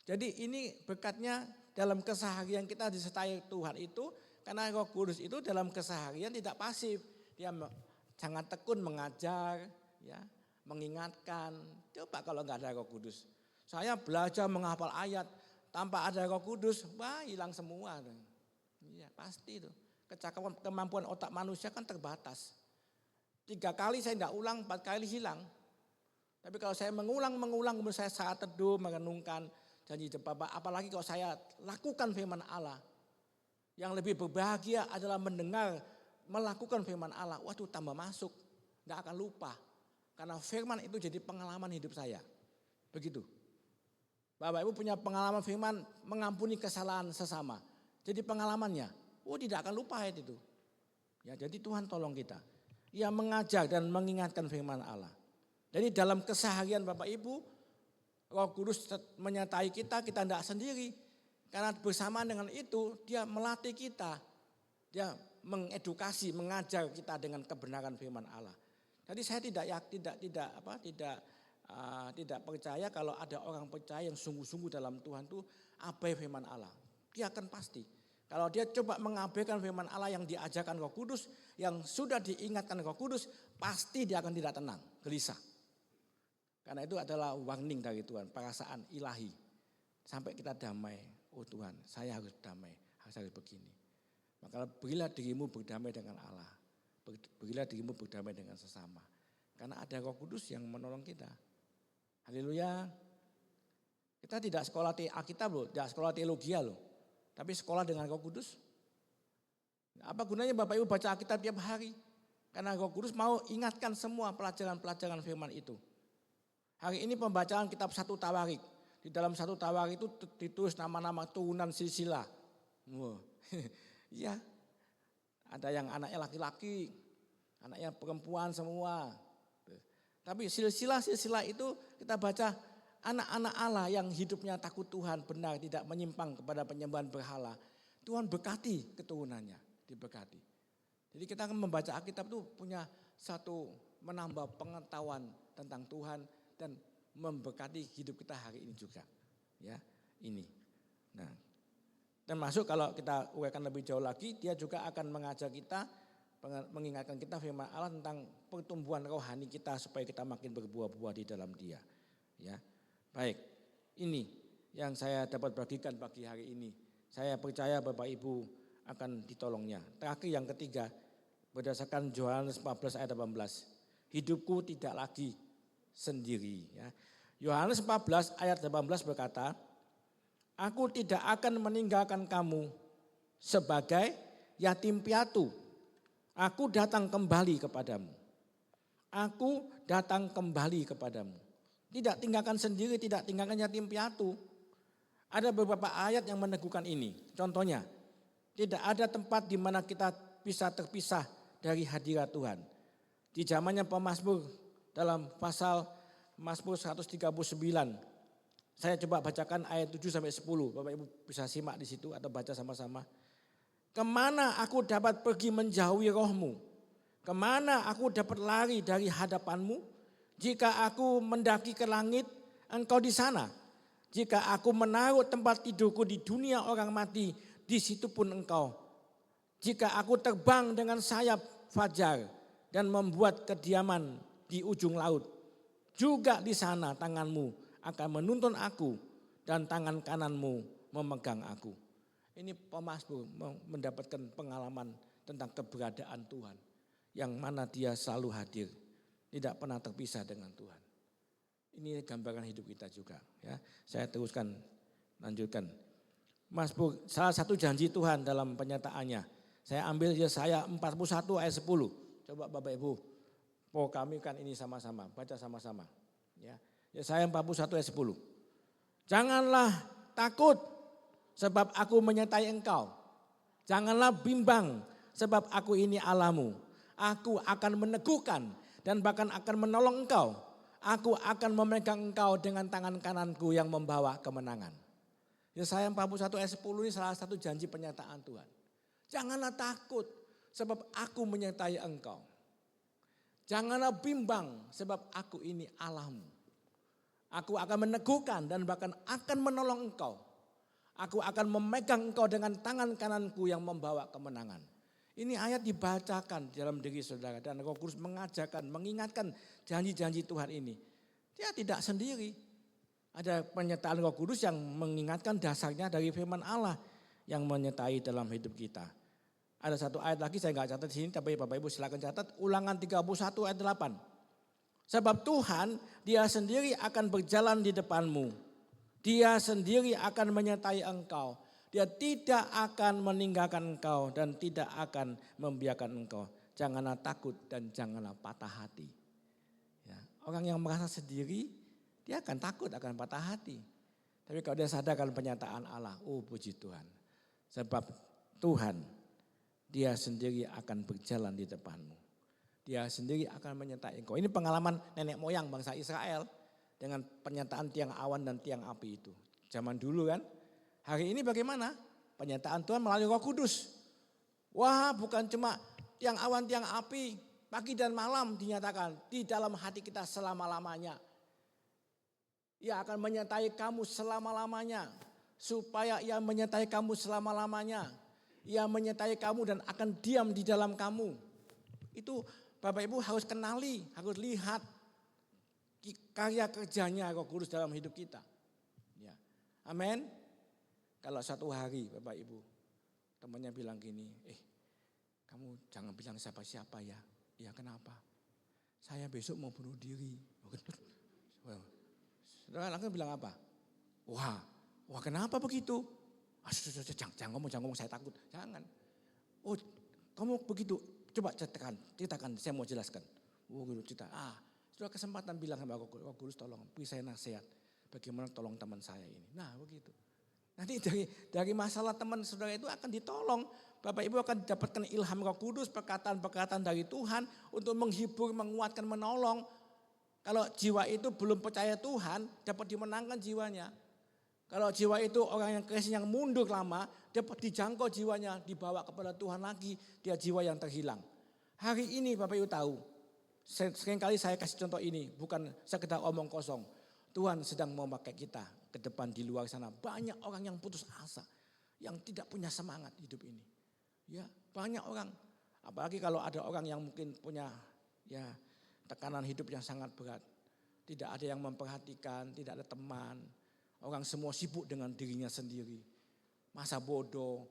Jadi ini berkatnya dalam keseharian kita disertai Tuhan itu, karena Roh Kudus itu dalam keseharian tidak pasif. Dia sangat tekun mengajar, ya, mengingatkan. Coba kalau nggak ada Roh Kudus. Saya belajar menghafal ayat tanpa ada Roh Kudus, wah hilang semua. Iya pasti itu. Kecakapan kemampuan otak manusia kan terbatas. 3 kali saya tidak ulang, 4 kali hilang. Tapi kalau saya mengulang, kemudian saya saat teduh, merenungkan janji Bapa, apalagi kalau saya lakukan firman Allah. Yang lebih berbahagia adalah mendengar, melakukan firman Allah. Waduh tambah masuk, tidak akan lupa. Karena firman itu jadi pengalaman hidup saya. Begitu. Bapak Ibu punya pengalaman firman mengampuni kesalahan sesama. Jadi pengalamannya, tidak akan lupa ayat itu. Ya, jadi Tuhan tolong kita. Ia mengajar dan mengingatkan firman Allah. Jadi dalam keseharian Bapak Ibu, Roh Kudus menyertai kita tidak sendiri. Karena bersamaan dengan itu dia melatih kita. Dia mengedukasi, mengajar kita dengan kebenaran firman Allah. Jadi saya tidak percaya kalau ada orang percaya yang sungguh-sungguh dalam Tuhan itu abai firman Allah. Dia akan pasti. Kalau dia coba mengabaikan firman Allah yang diajarkan Roh Kudus, yang sudah diingatkan Roh Kudus, pasti dia akan tidak tenang, gelisah. Karena itu adalah warning dari Tuhan, perasaan ilahi. Sampai kita damai, oh Tuhan saya harus damai, harus begini. Maka berilah dirimu berdamai dengan Allah. Berilah dirimu berdamai dengan sesama. Karena ada Roh Kudus yang menolong kita. Haleluya. Kita tidak sekolah Alkitab loh, tidak sekolah teologi loh. Tapi sekolah dengan Roh Kudus. Apa gunanya Bapak Ibu baca Alkitab tiap hari? Karena Roh Kudus mau ingatkan semua pelajaran-pelajaran firman itu. Hari ini pembacaan kitab 1 Tawarik. Di dalam 1 Tawarik itu ditulis nama-nama turunan silsilah. Iya. Ada yang anaknya laki-laki, anaknya perempuan semua. Tapi silsilah-silsilah itu kita baca anak-anak Allah yang hidupnya takut Tuhan, benar, tidak menyimpang kepada penyembahan berhala. Tuhan berkati keturunannya, diberkati. Jadi kita akan membaca Alkitab itu punya satu menambah pengetahuan tentang Tuhan dan memberkati hidup kita hari ini juga. Ya, ini. Nah, termasuk kalau kita uraikan lebih jauh lagi, dia juga akan mengajar kita, mengingatkan kita firman Allah tentang pertumbuhan rohani kita supaya kita makin berbuah-buah di dalam Dia. Ya, baik. Ini yang saya dapat bagikan pagi hari ini. Saya percaya Bapak Ibu akan ditolongnya. Terakhir yang ketiga, berdasarkan Yohanes 14 ayat 18. Hidupku tidak lagi sendiri. Ya. Yohanes 14 ayat 18 berkata, aku tidak akan meninggalkan kamu sebagai yatim piatu. Aku datang kembali kepadamu. Aku datang kembali kepadamu. Tidak tinggalkan sendiri, tidak tinggalkan yatim piatu. Ada beberapa ayat yang meneguhkan ini. Contohnya, tidak ada tempat di mana kita bisa terpisah dari hadirat Tuhan. Di zamannya pemazmur dalam pasal Mazmur 139, saya coba bacakan ayat 7 sampai 10. Bapak Ibu bisa simak di situ atau baca sama-sama. Kemana aku dapat pergi menjauhi rohmu? Kemana aku dapat lari dari hadapanmu? Jika aku mendaki ke langit, engkau di sana. Jika aku menaruh tempat tidurku di dunia orang mati, di situ pun engkau. Jika aku terbang dengan sayap fajar dan membuat kediaman di ujung laut, juga di sana tanganmu akan menuntun aku dan tangan kananmu memegang aku. Ini pemazmur mendapatkan pengalaman tentang keberadaan Tuhan. Yang mana dia selalu hadir, tidak pernah terpisah dengan Tuhan. Ini gambaran hidup kita juga. Ya, saya teruskan, lanjutkan. Mazmur salah satu janji Tuhan dalam penyataannya. Saya ambil Yesaya 41 ayat 10. Coba Bapak Ibu, kami kan ini sama-sama, baca sama-sama. Ya, Yesaya 41 ayat 10. Janganlah takut sebab aku menyertai engkau. Janganlah bimbang sebab aku ini Allahmu. Aku akan meneguhkan dan bahkan akan menolong engkau. Aku akan memegang engkau dengan tangan kananku yang membawa kemenangan. Yesaya 41 ayat 10 ini salah satu janji penyataan Tuhan. Janganlah takut sebab aku menyertai engkau. Janganlah bimbang sebab aku ini Allahmu. Aku akan meneguhkan dan bahkan akan menolong engkau. Aku akan memegang engkau dengan tangan kananku yang membawa kemenangan. Ini ayat dibacakan dalam diri saudara dan Roh Kudus mengajarkan, mengingatkan janji-janji Tuhan ini. Dia tidak sendiri. Ada penyertaan Roh Kudus yang mengingatkan dasarnya dari firman Allah yang menyertai dalam hidup kita. Ada satu ayat lagi saya nggak catat di sini, tapi Bapak Ibu silakan catat. Ulangan 31 ayat 8. Sebab Tuhan dia sendiri akan berjalan di depanmu. Dia sendiri akan menyertai engkau. Dia tidak akan meninggalkan engkau dan tidak akan membiarkan engkau. Janganlah takut dan janganlah patah hati. Ya, orang yang merasa sendiri, dia akan takut, akan patah hati. Tapi kalau dia sadarkan pernyataan Allah, oh puji Tuhan. Sebab Tuhan, dia sendiri akan berjalan di depanmu. Dia sendiri akan menyertai engkau. Ini pengalaman nenek moyang bangsa Israel dengan pernyataan tiang awan dan tiang api itu. Zaman dulu kan. Hari ini bagaimana? Pernyataan Tuhan melalui Roh Kudus. Wah, bukan cuma tiang awan, tiang api, pagi dan malam dinyatakan di dalam hati kita selama-lamanya. Ia akan menyertai kamu selama-lamanya. Supaya ia menyertai kamu selama-lamanya. Ia menyertai kamu dan akan diam di dalam kamu. Itu Bapak Ibu harus kenali, harus lihat karya kerjanya Roh Kudus dalam hidup kita. Ya. Amin. Kalau satu hari Bapak Ibu temannya bilang gini, kamu jangan bilang siapa-siapa ya. Ya kenapa? Saya besok mau bunuh diri. Saudara langsung bilang apa? Wah kenapa begitu? Jangan ngomong, saya takut. Jangan. Oh kamu begitu, coba ceritakan, saya mau jelaskan. Oh gitu cerita. Sudah kesempatan bilang sama Roh Kudus tolong, beri saya nasihat. Bagaimana tolong teman saya ini. Nah begitu. Nanti dari masalah teman saudara itu akan ditolong. Bapak Ibu akan dapatkan ilham Roh Kudus, perkataan-perkataan dari Tuhan untuk menghibur, menguatkan, menolong. Kalau jiwa itu belum percaya Tuhan, dapat dimenangkan jiwanya. Kalau jiwa itu orang yang Kristen yang mundur lama, dia dijangkau jiwanya, dibawa kepada Tuhan lagi, dia jiwa yang terhilang. Hari ini Bapak Ibu tahu, seringkali saya kasih contoh ini, bukan sekedar omong kosong. Tuhan sedang memakai kita ke depan di luar sana. Banyak orang yang putus asa, yang tidak punya semangat hidup ini. Ya, banyak orang, apalagi kalau ada orang yang mungkin punya ya tekanan hidup yang sangat berat. Tidak ada yang memperhatikan, tidak ada teman. Orang semua sibuk dengan dirinya sendiri. Masa bodoh,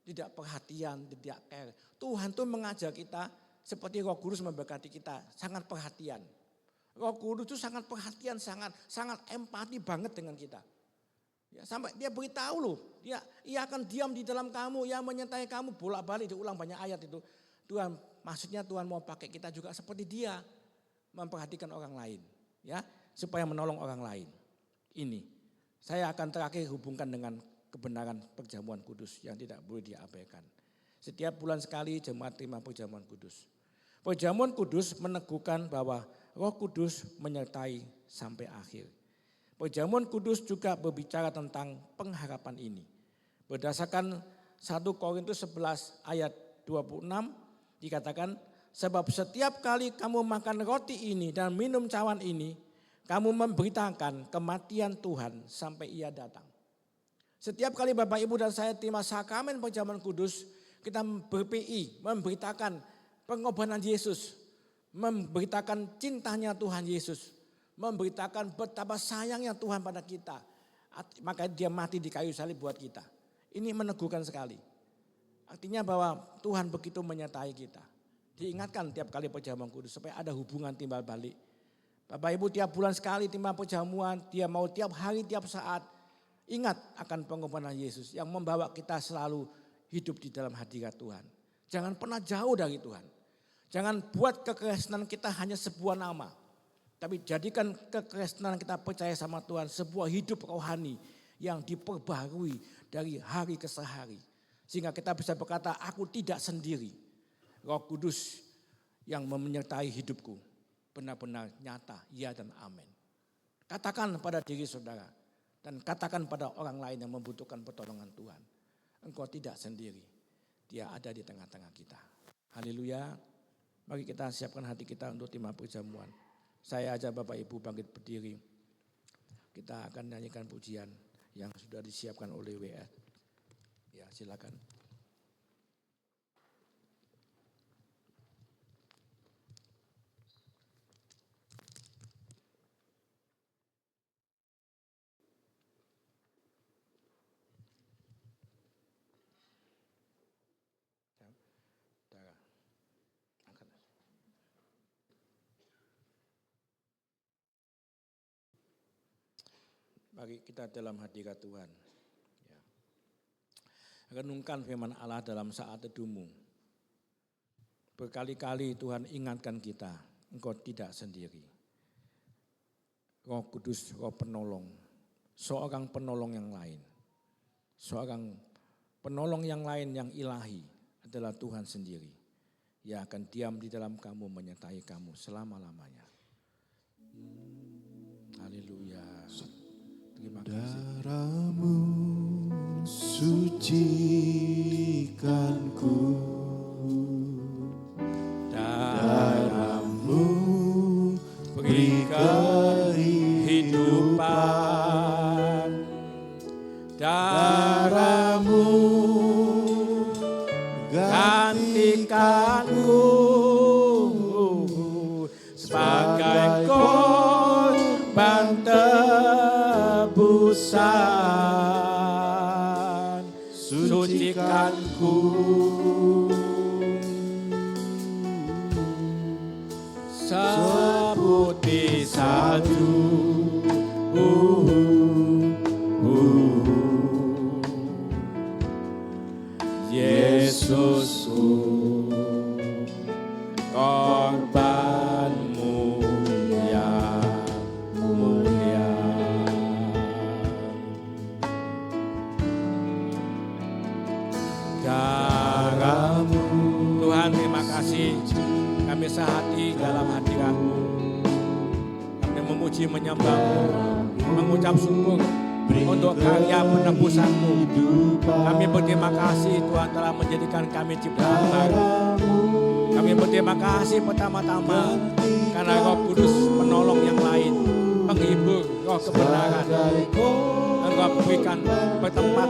tidak perhatian, tidak care. Tuhan tuh mengajar kita seperti Roh Kudus memberkati kita, sangat perhatian. Roh Kudus itu sangat perhatian, sangat empati banget dengan kita. Ya, sampai dia beritahu loh, ia akan diam di dalam kamu, ia menyertai kamu, bolak-balik diulang banyak ayat itu. Tuhan, maksudnya Tuhan mau pakai kita juga seperti dia memperhatikan orang lain, ya, supaya menolong orang lain. Ini. Saya akan terakhir hubungkan dengan kebenaran perjamuan kudus yang tidak boleh diabaikan. Setiap bulan sekali jemaat terima perjamuan kudus. Perjamuan kudus meneguhkan bahwa Roh Kudus menyertai sampai akhir. Perjamuan kudus juga berbicara tentang pengharapan ini. Berdasarkan 1 Korintus 11 ayat 26 dikatakan, sebab setiap kali kamu makan roti ini dan minum cawan ini, kamu memberitakan kematian Tuhan sampai ia datang. Setiap kali Bapak Ibu dan saya terima sakramen perjamuan kudus, kita berPI, memberitakan pengorbanan Yesus, memberitakan cintanya Tuhan Yesus, memberitakan betapa sayangnya Tuhan pada kita. Maka dia mati di kayu salib buat kita. Ini meneguhkan sekali. Artinya bahwa Tuhan begitu menyertai kita. Diingatkan tiap kali perjamuan kudus supaya ada hubungan timbal balik. Bapak Ibu tiap bulan sekali terima perjamuan, dia mau tiap hari, tiap saat. Ingat akan pengorbanan Yesus yang membawa kita selalu hidup di dalam hadirat Tuhan. Jangan pernah jauh dari Tuhan. Jangan buat kekristenan kita hanya sebuah nama. Tapi jadikan kekristenan kita percaya sama Tuhan sebuah hidup rohani yang diperbarui dari hari ke hari. Sehingga kita bisa berkata, aku tidak sendiri. Roh Kudus yang menyertai hidupku. Benar-benar nyata, ya dan amin. Katakan pada diri saudara dan katakan pada orang lain yang membutuhkan pertolongan Tuhan. Engkau tidak sendiri, dia ada di tengah-tengah kita. Haleluya, mari kita siapkan hati kita untuk terima perjamuan. Saya ajak Bapak Ibu bangkit berdiri. Kita akan nyanyikan pujian yang sudah disiapkan oleh WS. Ya, silakan. Mari kita dalam hadirat Tuhan. Ya. Renungkan firman Allah dalam saat teduhmu. Berkali-kali Tuhan ingatkan kita, engkau tidak sendiri. Roh Kudus, Roh penolong, seorang penolong yang lain. Seorang penolong yang lain yang ilahi adalah Tuhan sendiri. Yang akan diam di dalam kamu, menyertai kamu selama-lamanya. Haleluya. Terima kasih. Darahmu sucikanku, darahmu beri kehidupan, darahmu gantikanku sebagai korban tebusan, sucikanku seputih salju. Yesusku, korbanmu yang mulia. Darahmu, Tuhan terima kasih kami sehati dalam hadirat-Mu. Kami memuji menyembah-Mu, mengucap syukur untuk karya penebusan-Mu. Kami berterima kasih Tuhan telah menjadikan kami ciptaan baru. Kami berterima kasih pertama-tama karena Roh Kudus menolong yang lain, menghibur roh kebenaran. Engkau berikan bertempat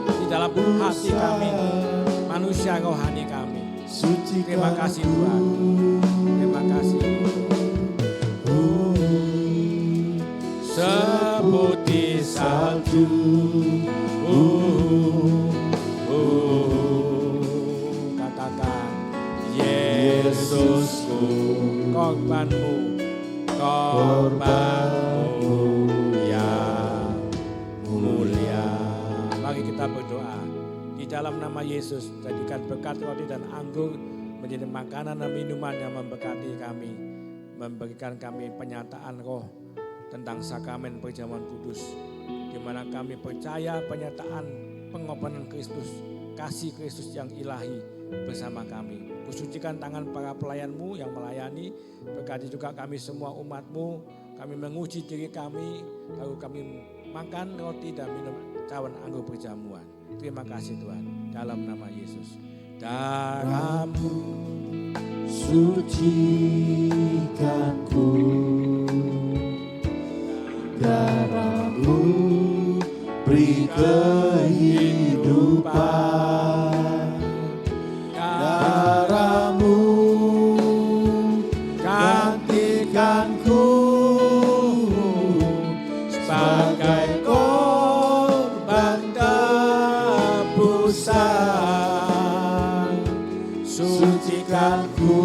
di dalam hati kami, manusia rohani kami. Terima kasih Tuhan. Terima kasih. Seputih salju, katakan Yesusku, korbanmu yang mulia. Mari kita berdoa. Di dalam nama Yesus, jadikan berkat roti dan anggur menjadi makanan dan minuman yang memberkati kami, memberikan kami penyataan roh tentang sakramen perjamuan kudus, di mana kami percaya penyataan pengorbanan Kristus, kasih Kristus yang ilahi bersama kami. Kusucikan tangan para pelayan-Mu yang melayani, berkati juga kami semua umat-Mu. Kami menguji diri kami, lalu kami makan roti dan minum cawan anggur perjamuan. Terima kasih Tuhan, dalam nama Yesus. Darah-Mu sucikanku, darah-Mu beri kehidupan, darah-Mu gantikanku sebagai korban tebusan, sucikanku.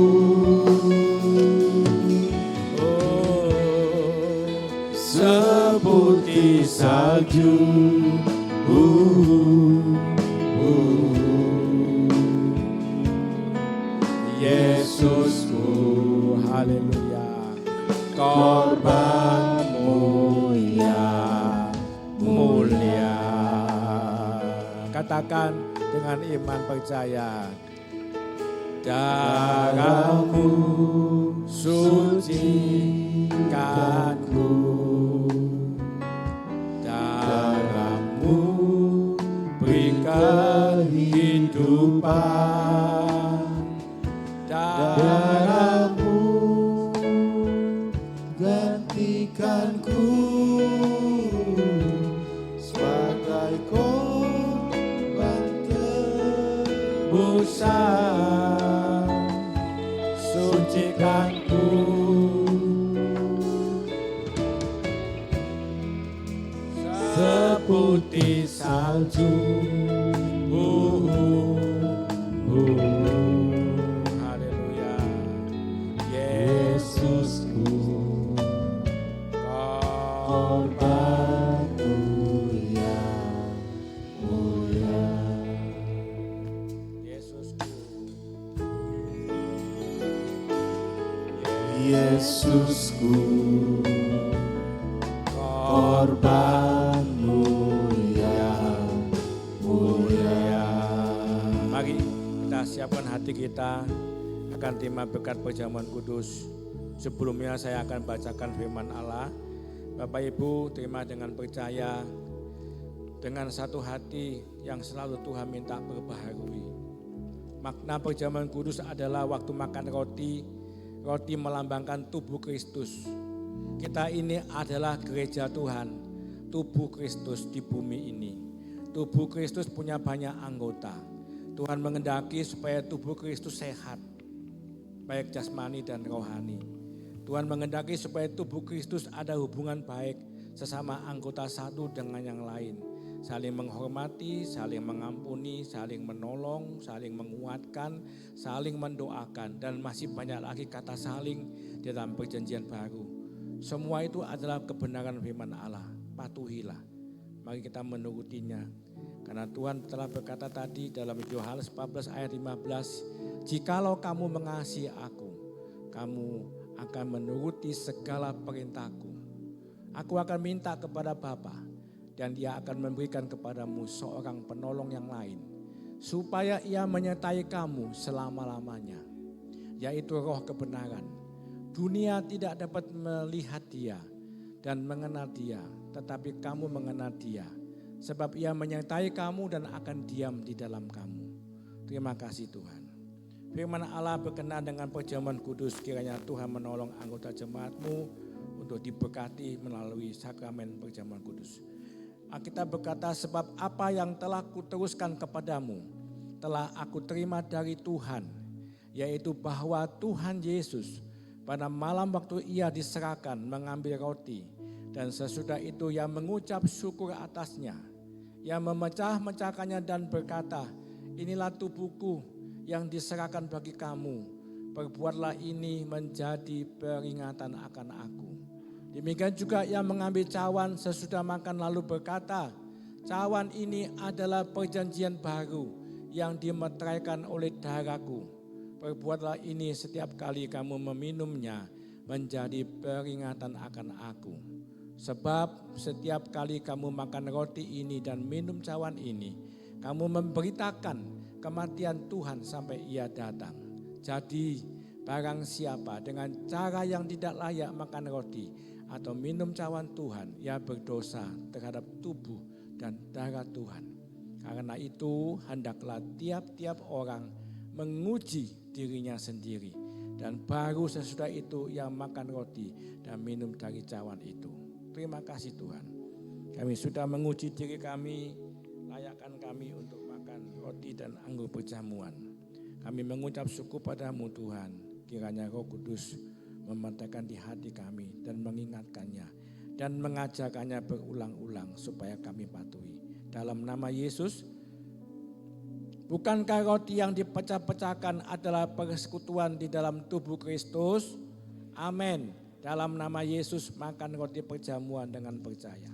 Seputih salju, Yesusku, haleluya. korban-Mu yang mulia. Katakan dengan iman percaya. Darah-Mu sucikanku, darah-Mu beri kehidupan, darah-Mu gantikanku sebagai korban tebusan, sucikanku. Seputih salju, Haleluya. Yesusku, korban-Mu yang mulia. Yesusku. Yesusku, korban-Mu yang mulia. Mari kita siapkan hati kita akan terima berkat perjamuan kudus. Sebelumnya saya akan bacakan firman Allah. Bapak Ibu terima dengan percaya, dengan satu hati yang selalu Tuhan minta perbaharui. Makna perjamuan kudus adalah waktu makan roti, roti melambangkan tubuh Kristus. Kita ini adalah gereja Tuhan, tubuh Kristus di bumi ini. Tubuh Kristus punya banyak anggota. Tuhan mengendaki supaya tubuh Kristus sehat, baik jasmani dan rohani. Tuhan mengendaki supaya tubuh Kristus ada hubungan baik sesama anggota satu dengan yang lain. Saling menghormati, saling mengampuni, saling menolong, saling menguatkan, saling mendoakan. Dan masih banyak lagi kata saling di dalam perjanjian baru. Semua itu adalah kebenaran firman Allah. Patuhilah. Mari kita menurutinya. Karena Tuhan telah berkata tadi dalam Yohanes 14 ayat 15. Jikalau kamu mengasihi aku, kamu akan menuruti segala perintahku. Aku akan minta kepada Bapa dan Dia akan memberikan kepadamu seorang penolong yang lain. Supaya Ia menyertai kamu selama-lamanya. Yaitu roh kebenaran. Dunia tidak dapat melihat Dia, dan mengenal dia, tetapi kamu mengenal dia, sebab ia menyertai kamu dan akan diam di dalam kamu. Terima kasih Tuhan. Firman Allah berkenan dengan perjamuan kudus, kiranya Tuhan menolong anggota jemaat-Mu untuk diberkati melalui sakramen perjamuan kudus. Alkitab berkata, sebab apa yang telah kuteruskan kepadamu, telah aku terima dari Tuhan, yaitu bahwa Tuhan Yesus pada malam waktu ia diserahkan mengambil roti, dan sesudah itu ia mengucap syukur atasnya. Ia memecah-mecahkannya dan berkata, inilah tubuhku yang diserahkan bagi kamu, perbuatlah ini menjadi peringatan akan aku. Demikian juga ia mengambil cawan sesudah makan lalu berkata, cawan ini adalah perjanjian baru yang dimeteraikan oleh darahku. Perbuatlah ini setiap kali kamu meminumnya menjadi peringatan akan aku. Sebab setiap kali kamu makan roti ini dan minum cawan ini, kamu memberitakan kematian Tuhan sampai ia datang. Jadi barang siapa dengan cara yang tidak layak makan roti atau minum cawan Tuhan, ia berdosa terhadap tubuh dan darah Tuhan. Karena itu hendaklah tiap-tiap orang menguji dirinya sendiri, dan baru sesudah itu ia makan roti dan minum dari cawan itu. Terima kasih Tuhan. Kami sudah menguji diri kami, layakkan kami untuk roti dan anggur perjamuan. Kami mengucap syukur padamu Tuhan, kiranya Roh Kudus memancarkan di hati kami dan mengingatkannya dan mengajarkannya berulang-ulang supaya kami patuhi. Dalam nama Yesus, bukankah roti yang dipecah-pecahkan adalah persekutuan di dalam tubuh Kristus? Amin. Dalam nama Yesus makan roti perjamuan dengan percaya.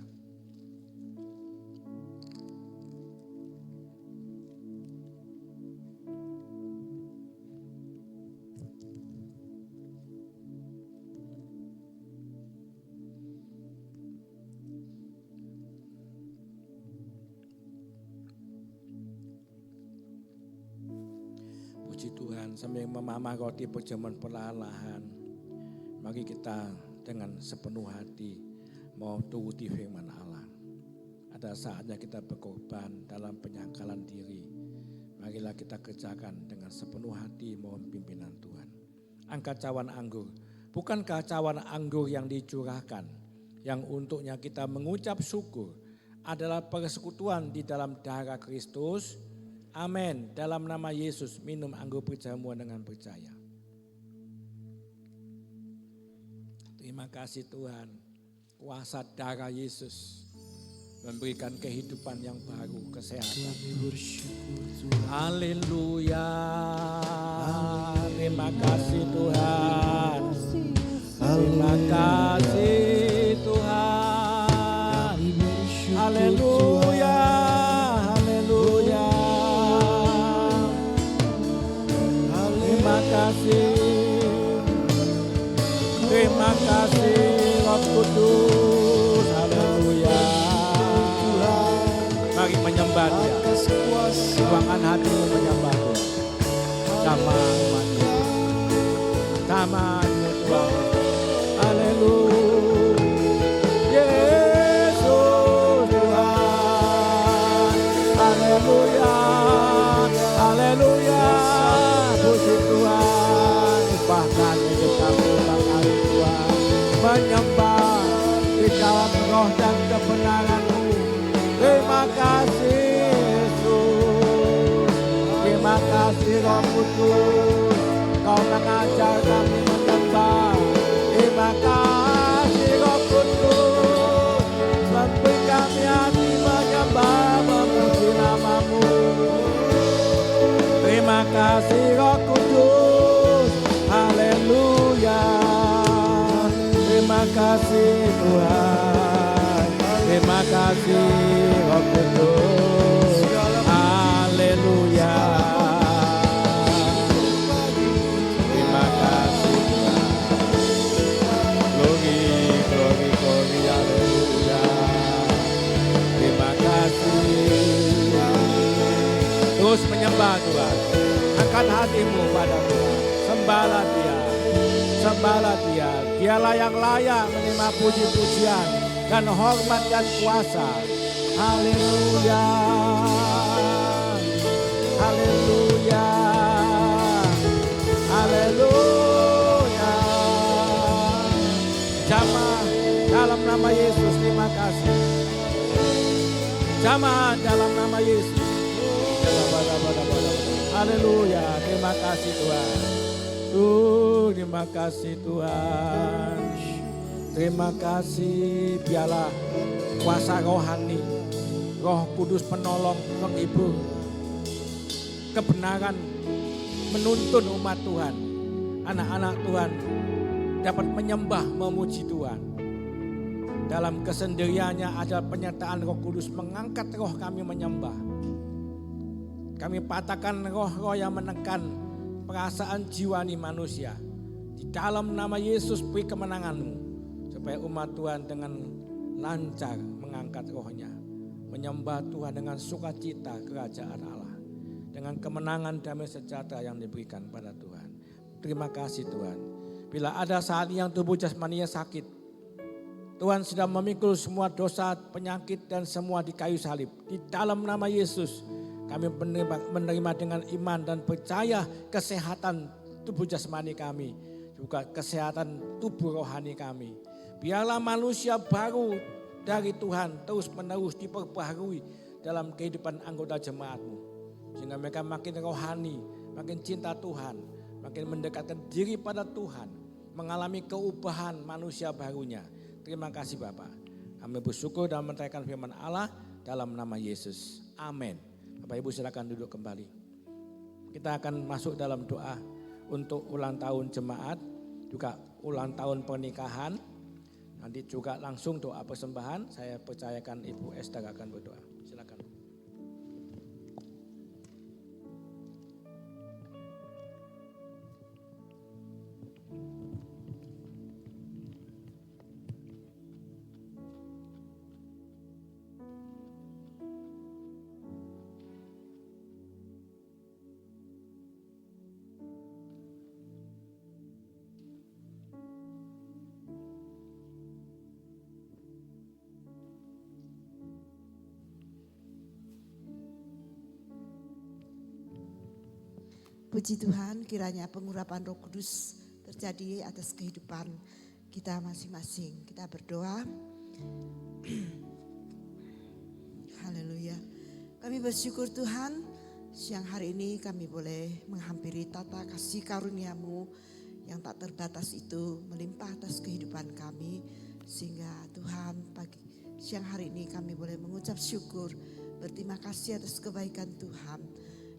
Puji Tuhan, sambil memamah roti perjamuan perlahan-lahan, mari kita dengan sepenuh hati mau turuti firman Allah. Ada saatnya kita berkorban dalam penyangkalan diri. Marilah kita kerjakan dengan sepenuh hati mohon pimpinan Tuhan. Angkat cawan anggur, bukankah cawan anggur yang dicurahkan, yang untuknya kita mengucap syukur, adalah persekutuan di dalam darah Kristus? Amin. Dalam nama Yesus minum anggur perjamuan dengan percaya. Terima kasih Tuhan. Kuasa darah Yesus memberikan kehidupan yang baru, kesehatan. Haleluya. Terima kasih Tuhan. Terima kasih Tuhan. Haleluya. Haleluya. Terima kasih Roh Kudus. Haleluya. Mari menyembah Dia. Tuangkan hatimu menyembah Dia. Sama umatnya. Sama Tuhan. Haleluya. Yesus Tuhan. Haleluya. Haleluya. Puji Tuhan. Bahkan hidup kami bakal Tuhan. Menyembah di dalam roh dan kebenaran-Mu. Terima kasih Yesus. Terima kasih Roh Kudus. Kau mengajar kami menyembah. Terima kasih Roh Kudus. Memberi kami hati menyembah, memuji nama-Mu. Terima kasih Roh Kudus. Haleluya. Terima kasih Tuhan. Terima kasih Roh Kudus. Haleluya. Terima kasih Tuhan. Glory, glory, glory. Haleluya. Terima kasih. Terus menyembah Tuhan. Angkat hatimu pada Tuhan. Sembahlah Dia. Sembahlah Dia. Dialah yang layak menerima puji-pujian dan hormat dan kuasa. Haleluya. Haleluya. Haleluya. Jamaah dalam nama Yesus, terima kasih. Jamaah dalam nama Yesus. Haleluya, terima kasih Tuhan. Terima kasih Tuhan. Terima kasih, biarlah kuasa rohani, Roh Kudus penolong, menghibur kebenaran, menuntun umat Tuhan, anak-anak Tuhan dapat menyembah, memuji Tuhan. Dalam kesendiriannya ada penyertaan Roh Kudus mengangkat roh kami menyembah. Kami patahkan roh-roh yang menekan perasaan jiwani manusia. Di dalam nama Yesus beri kemenangan-Mu supaya umat Tuhan dengan lancar mengangkat rohnya. Menyembah Tuhan dengan sukacita kerajaan Allah. Dengan kemenangan damai sejahtera yang diberikan pada Tuhan. Terima kasih Tuhan. Bila ada saat yang tubuh jasmaninya sakit, Tuhan sudah memikul semua dosa, penyakit dan semua di kayu salib. Di dalam nama Yesus kami menerima dengan iman dan percaya kesehatan tubuh jasmani kami. Juga kesehatan tubuh rohani kami. Biarlah manusia baru dari Tuhan terus menerus diperbaharui dalam kehidupan anggota jemaat-Mu. Sehingga mereka makin rohani, makin cinta Tuhan, makin mendekatkan diri pada Tuhan. Mengalami keubahan manusia barunya. Terima kasih Bapak. Kami bersyukur dan mentayangkan firman Allah dalam nama Yesus. Amin. Bapak Ibu silakan duduk kembali. Kita akan masuk dalam doa untuk ulang tahun jemaat, juga ulang tahun pernikahan. Nanti juga langsung doa persembahan. Saya percayakan Ibu Esther akan berdoa. Silakan. Puji Tuhan, kiranya pengurapan Roh Kudus terjadi atas kehidupan kita masing-masing. Kita berdoa. Haleluya. Kami bersyukur Tuhan, siang hari ini kami boleh menghampiri tata kasih karunia-Mu yang tak terbatas itu melimpah atas kehidupan kami. Sehingga Tuhan pagi siang hari ini kami boleh mengucap syukur, berterima kasih atas kebaikan Tuhan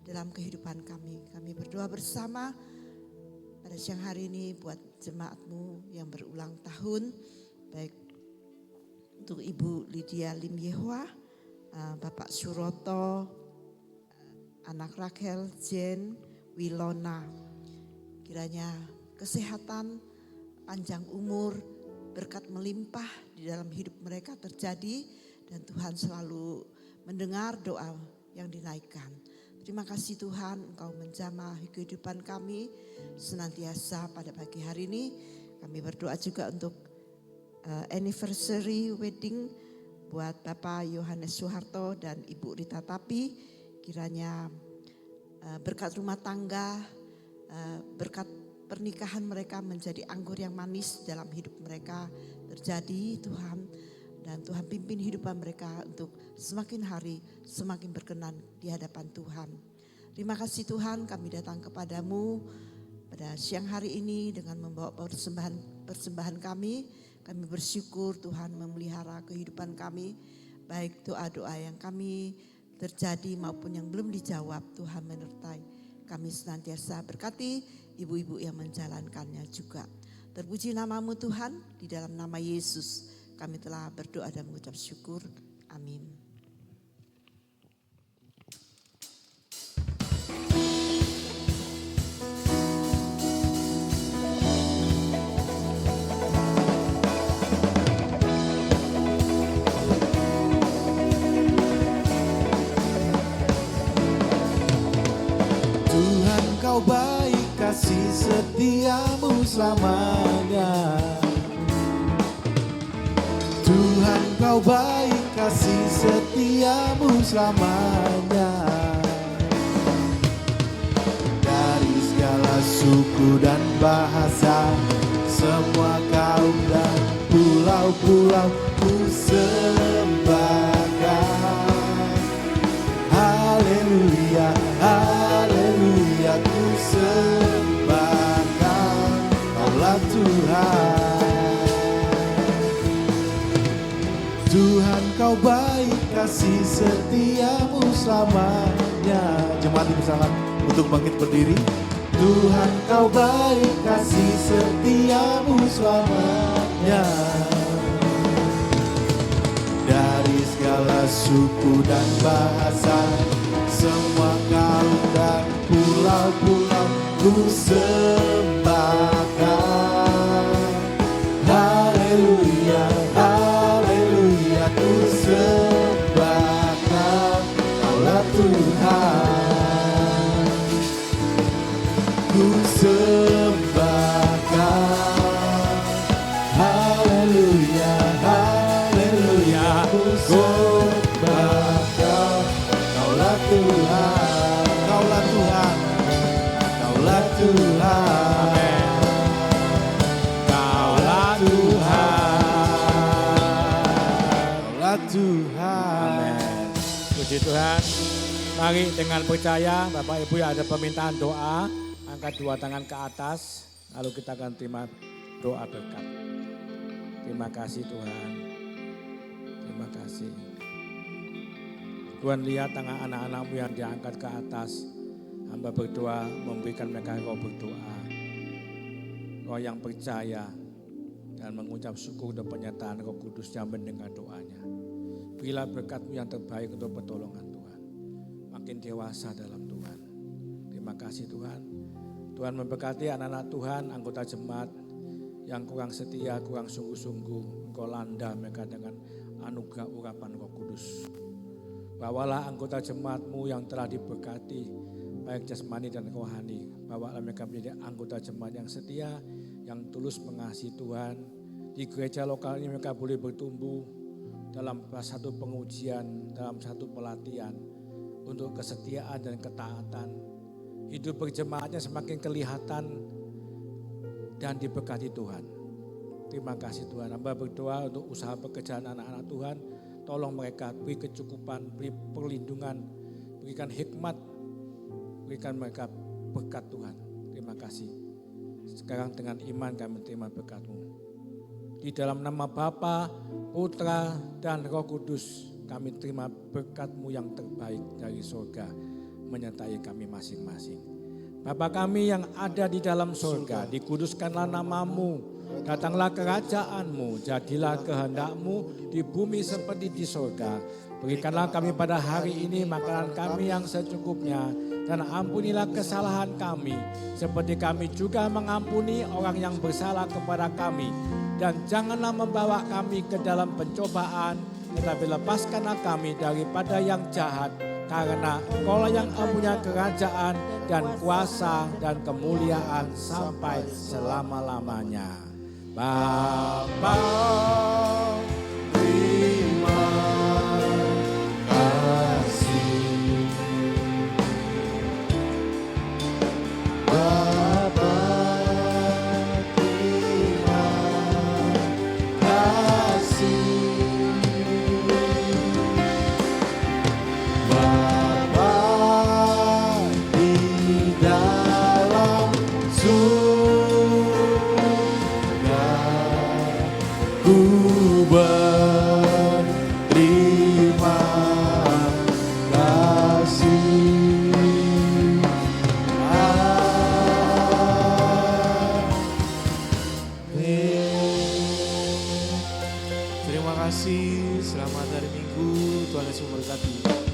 dalam kehidupan kami. Kami berdoa bersama pada siang hari ini buat jemaat-Mu yang berulang tahun. Baik untuk Ibu Lydia Lim Yehwa, Bapak Suroto, anak Rachel, Jen, Wilona. Kiranya kesehatan, panjang umur, berkat melimpah di dalam hidup mereka terjadi. Dan Tuhan selalu mendengar doa yang dinaikkan. Terima kasih Tuhan, Engkau menjamah kehidupan kami senantiasa pada pagi hari ini. Kami berdoa juga untuk anniversary wedding buat Bapak Yohanes Soeharto dan Ibu Rita Tapi. Kiranya berkat rumah tangga, berkat pernikahan mereka menjadi anggur yang manis dalam hidup mereka terjadi Tuhan. Dan Tuhan pimpin hidupan mereka untuk semakin hari semakin berkenan di hadapan Tuhan. Terima kasih Tuhan, kami datang kepadamu pada siang hari ini dengan membawa persembahan kami. Kami bersyukur Tuhan memelihara kehidupan kami. Baik doa-doa yang kami terjadi maupun yang belum dijawab, Tuhan menyertai kami senantiasa. Berkati ibu-ibu yang menjalankannya juga. Terpuji nama-Mu Tuhan, di dalam nama Yesus kami telah berdoa dan mengucap syukur. Amin. Tuhan Kau baik, kasih setiamu selamanya. Tuhan kau baik, kasih setiamu selamanya. Dari segala suku dan bahasa, semua kaum dan pulau-pulau ku sembahkan. Haleluya, haleluya, ku sembahkan, Kaulah Tuhan. Tuhan kau baik, kasih setiamu selamanya. Jemaat bersama untuk bangkit berdiri. Tuhan kau baik, kasih setiamu selamanya. Dari segala suku dan bahasa, semua kaum dan pulau-pulau ku sembahkan. Haleluya, haleluya, ku sembahkan, Kaulah Tuhan. Ku sembahkan, haleluya, haleluya, ku sembahkan, Kaulah Tuhan, Kaulah Tuhan, Kaulah Tuhan, Kaulah Tuhan, Kaulah Tuhan. Amin. Puji Tuhan. Mari dengan percaya Bapak Ibu yang ada permintaan doa, angkat dua tangan ke atas, lalu kita akan terima doa berkat. Terima kasih Tuhan. Terima kasih. Tuhan lihat tangan anak-anak-Mu yang diangkat ke atas. Hamba berdoa memberikan mereka roh berdoa. Roh yang percaya dan mengucap syukur dan pernyataan Roh Kudus yang mendengar doanya. Berilah berkat-Mu yang terbaik untuk pertolongan Tuhan. Makin dewasa dalam Tuhan. Terima kasih Tuhan. Tuhan memberkati anak-anak Tuhan, anggota jemaat yang kurang setia, kurang sungguh-sungguh. Engkau landa mereka dengan anugerah urapan Roh Kudus. Bawalah anggota jemaat-Mu yang telah diberkati, baik jasmani dan rohani. Bawalah mereka menjadi anggota jemaat yang setia, yang tulus mengasihi Tuhan. Di gereja lokal ini mereka boleh bertumbuh dalam satu pengujian, dalam satu pelatihan untuk kesetiaan dan ketaatan. Hidup berjemaatnya semakin kelihatan dan diberkati Tuhan. Terima kasih Tuhan. Hamba berdoa untuk usaha pekerjaan anak-anak Tuhan. Tolong mereka, beri kecukupan, beri perlindungan, berikan hikmat, berikan mereka berkat Tuhan. Terima kasih. Sekarang dengan iman kami terima berkat-Mu. Di dalam nama Bapa, Putra, dan Roh Kudus, kami terima berkat-Mu yang terbaik dari surga menyertai kami masing-masing. Bapa kami yang ada di dalam surga, dikuduskanlah nama-Mu, datanglah kerajaan-Mu, jadilah kehendak-Mu di bumi seperti di surga. Berikanlah kami pada hari ini makanan kami yang secukupnya, dan ampunilah kesalahan kami, seperti kami juga mengampuni orang yang bersalah kepada kami. Dan janganlah membawa kami ke dalam pencobaan, tetapi lepaskanlah kami daripada yang jahat. Karena Engkau yang mempunyai kerajaan dan kuasa dan kemuliaan sampai selama-lamanya. Bapa, Terima kasih Bapa, terima kasih Bapa di dalam surga, ku berterima kasih. Amin. Terima kasih, selamat hari Minggu, Tuhan Yesus memberkati.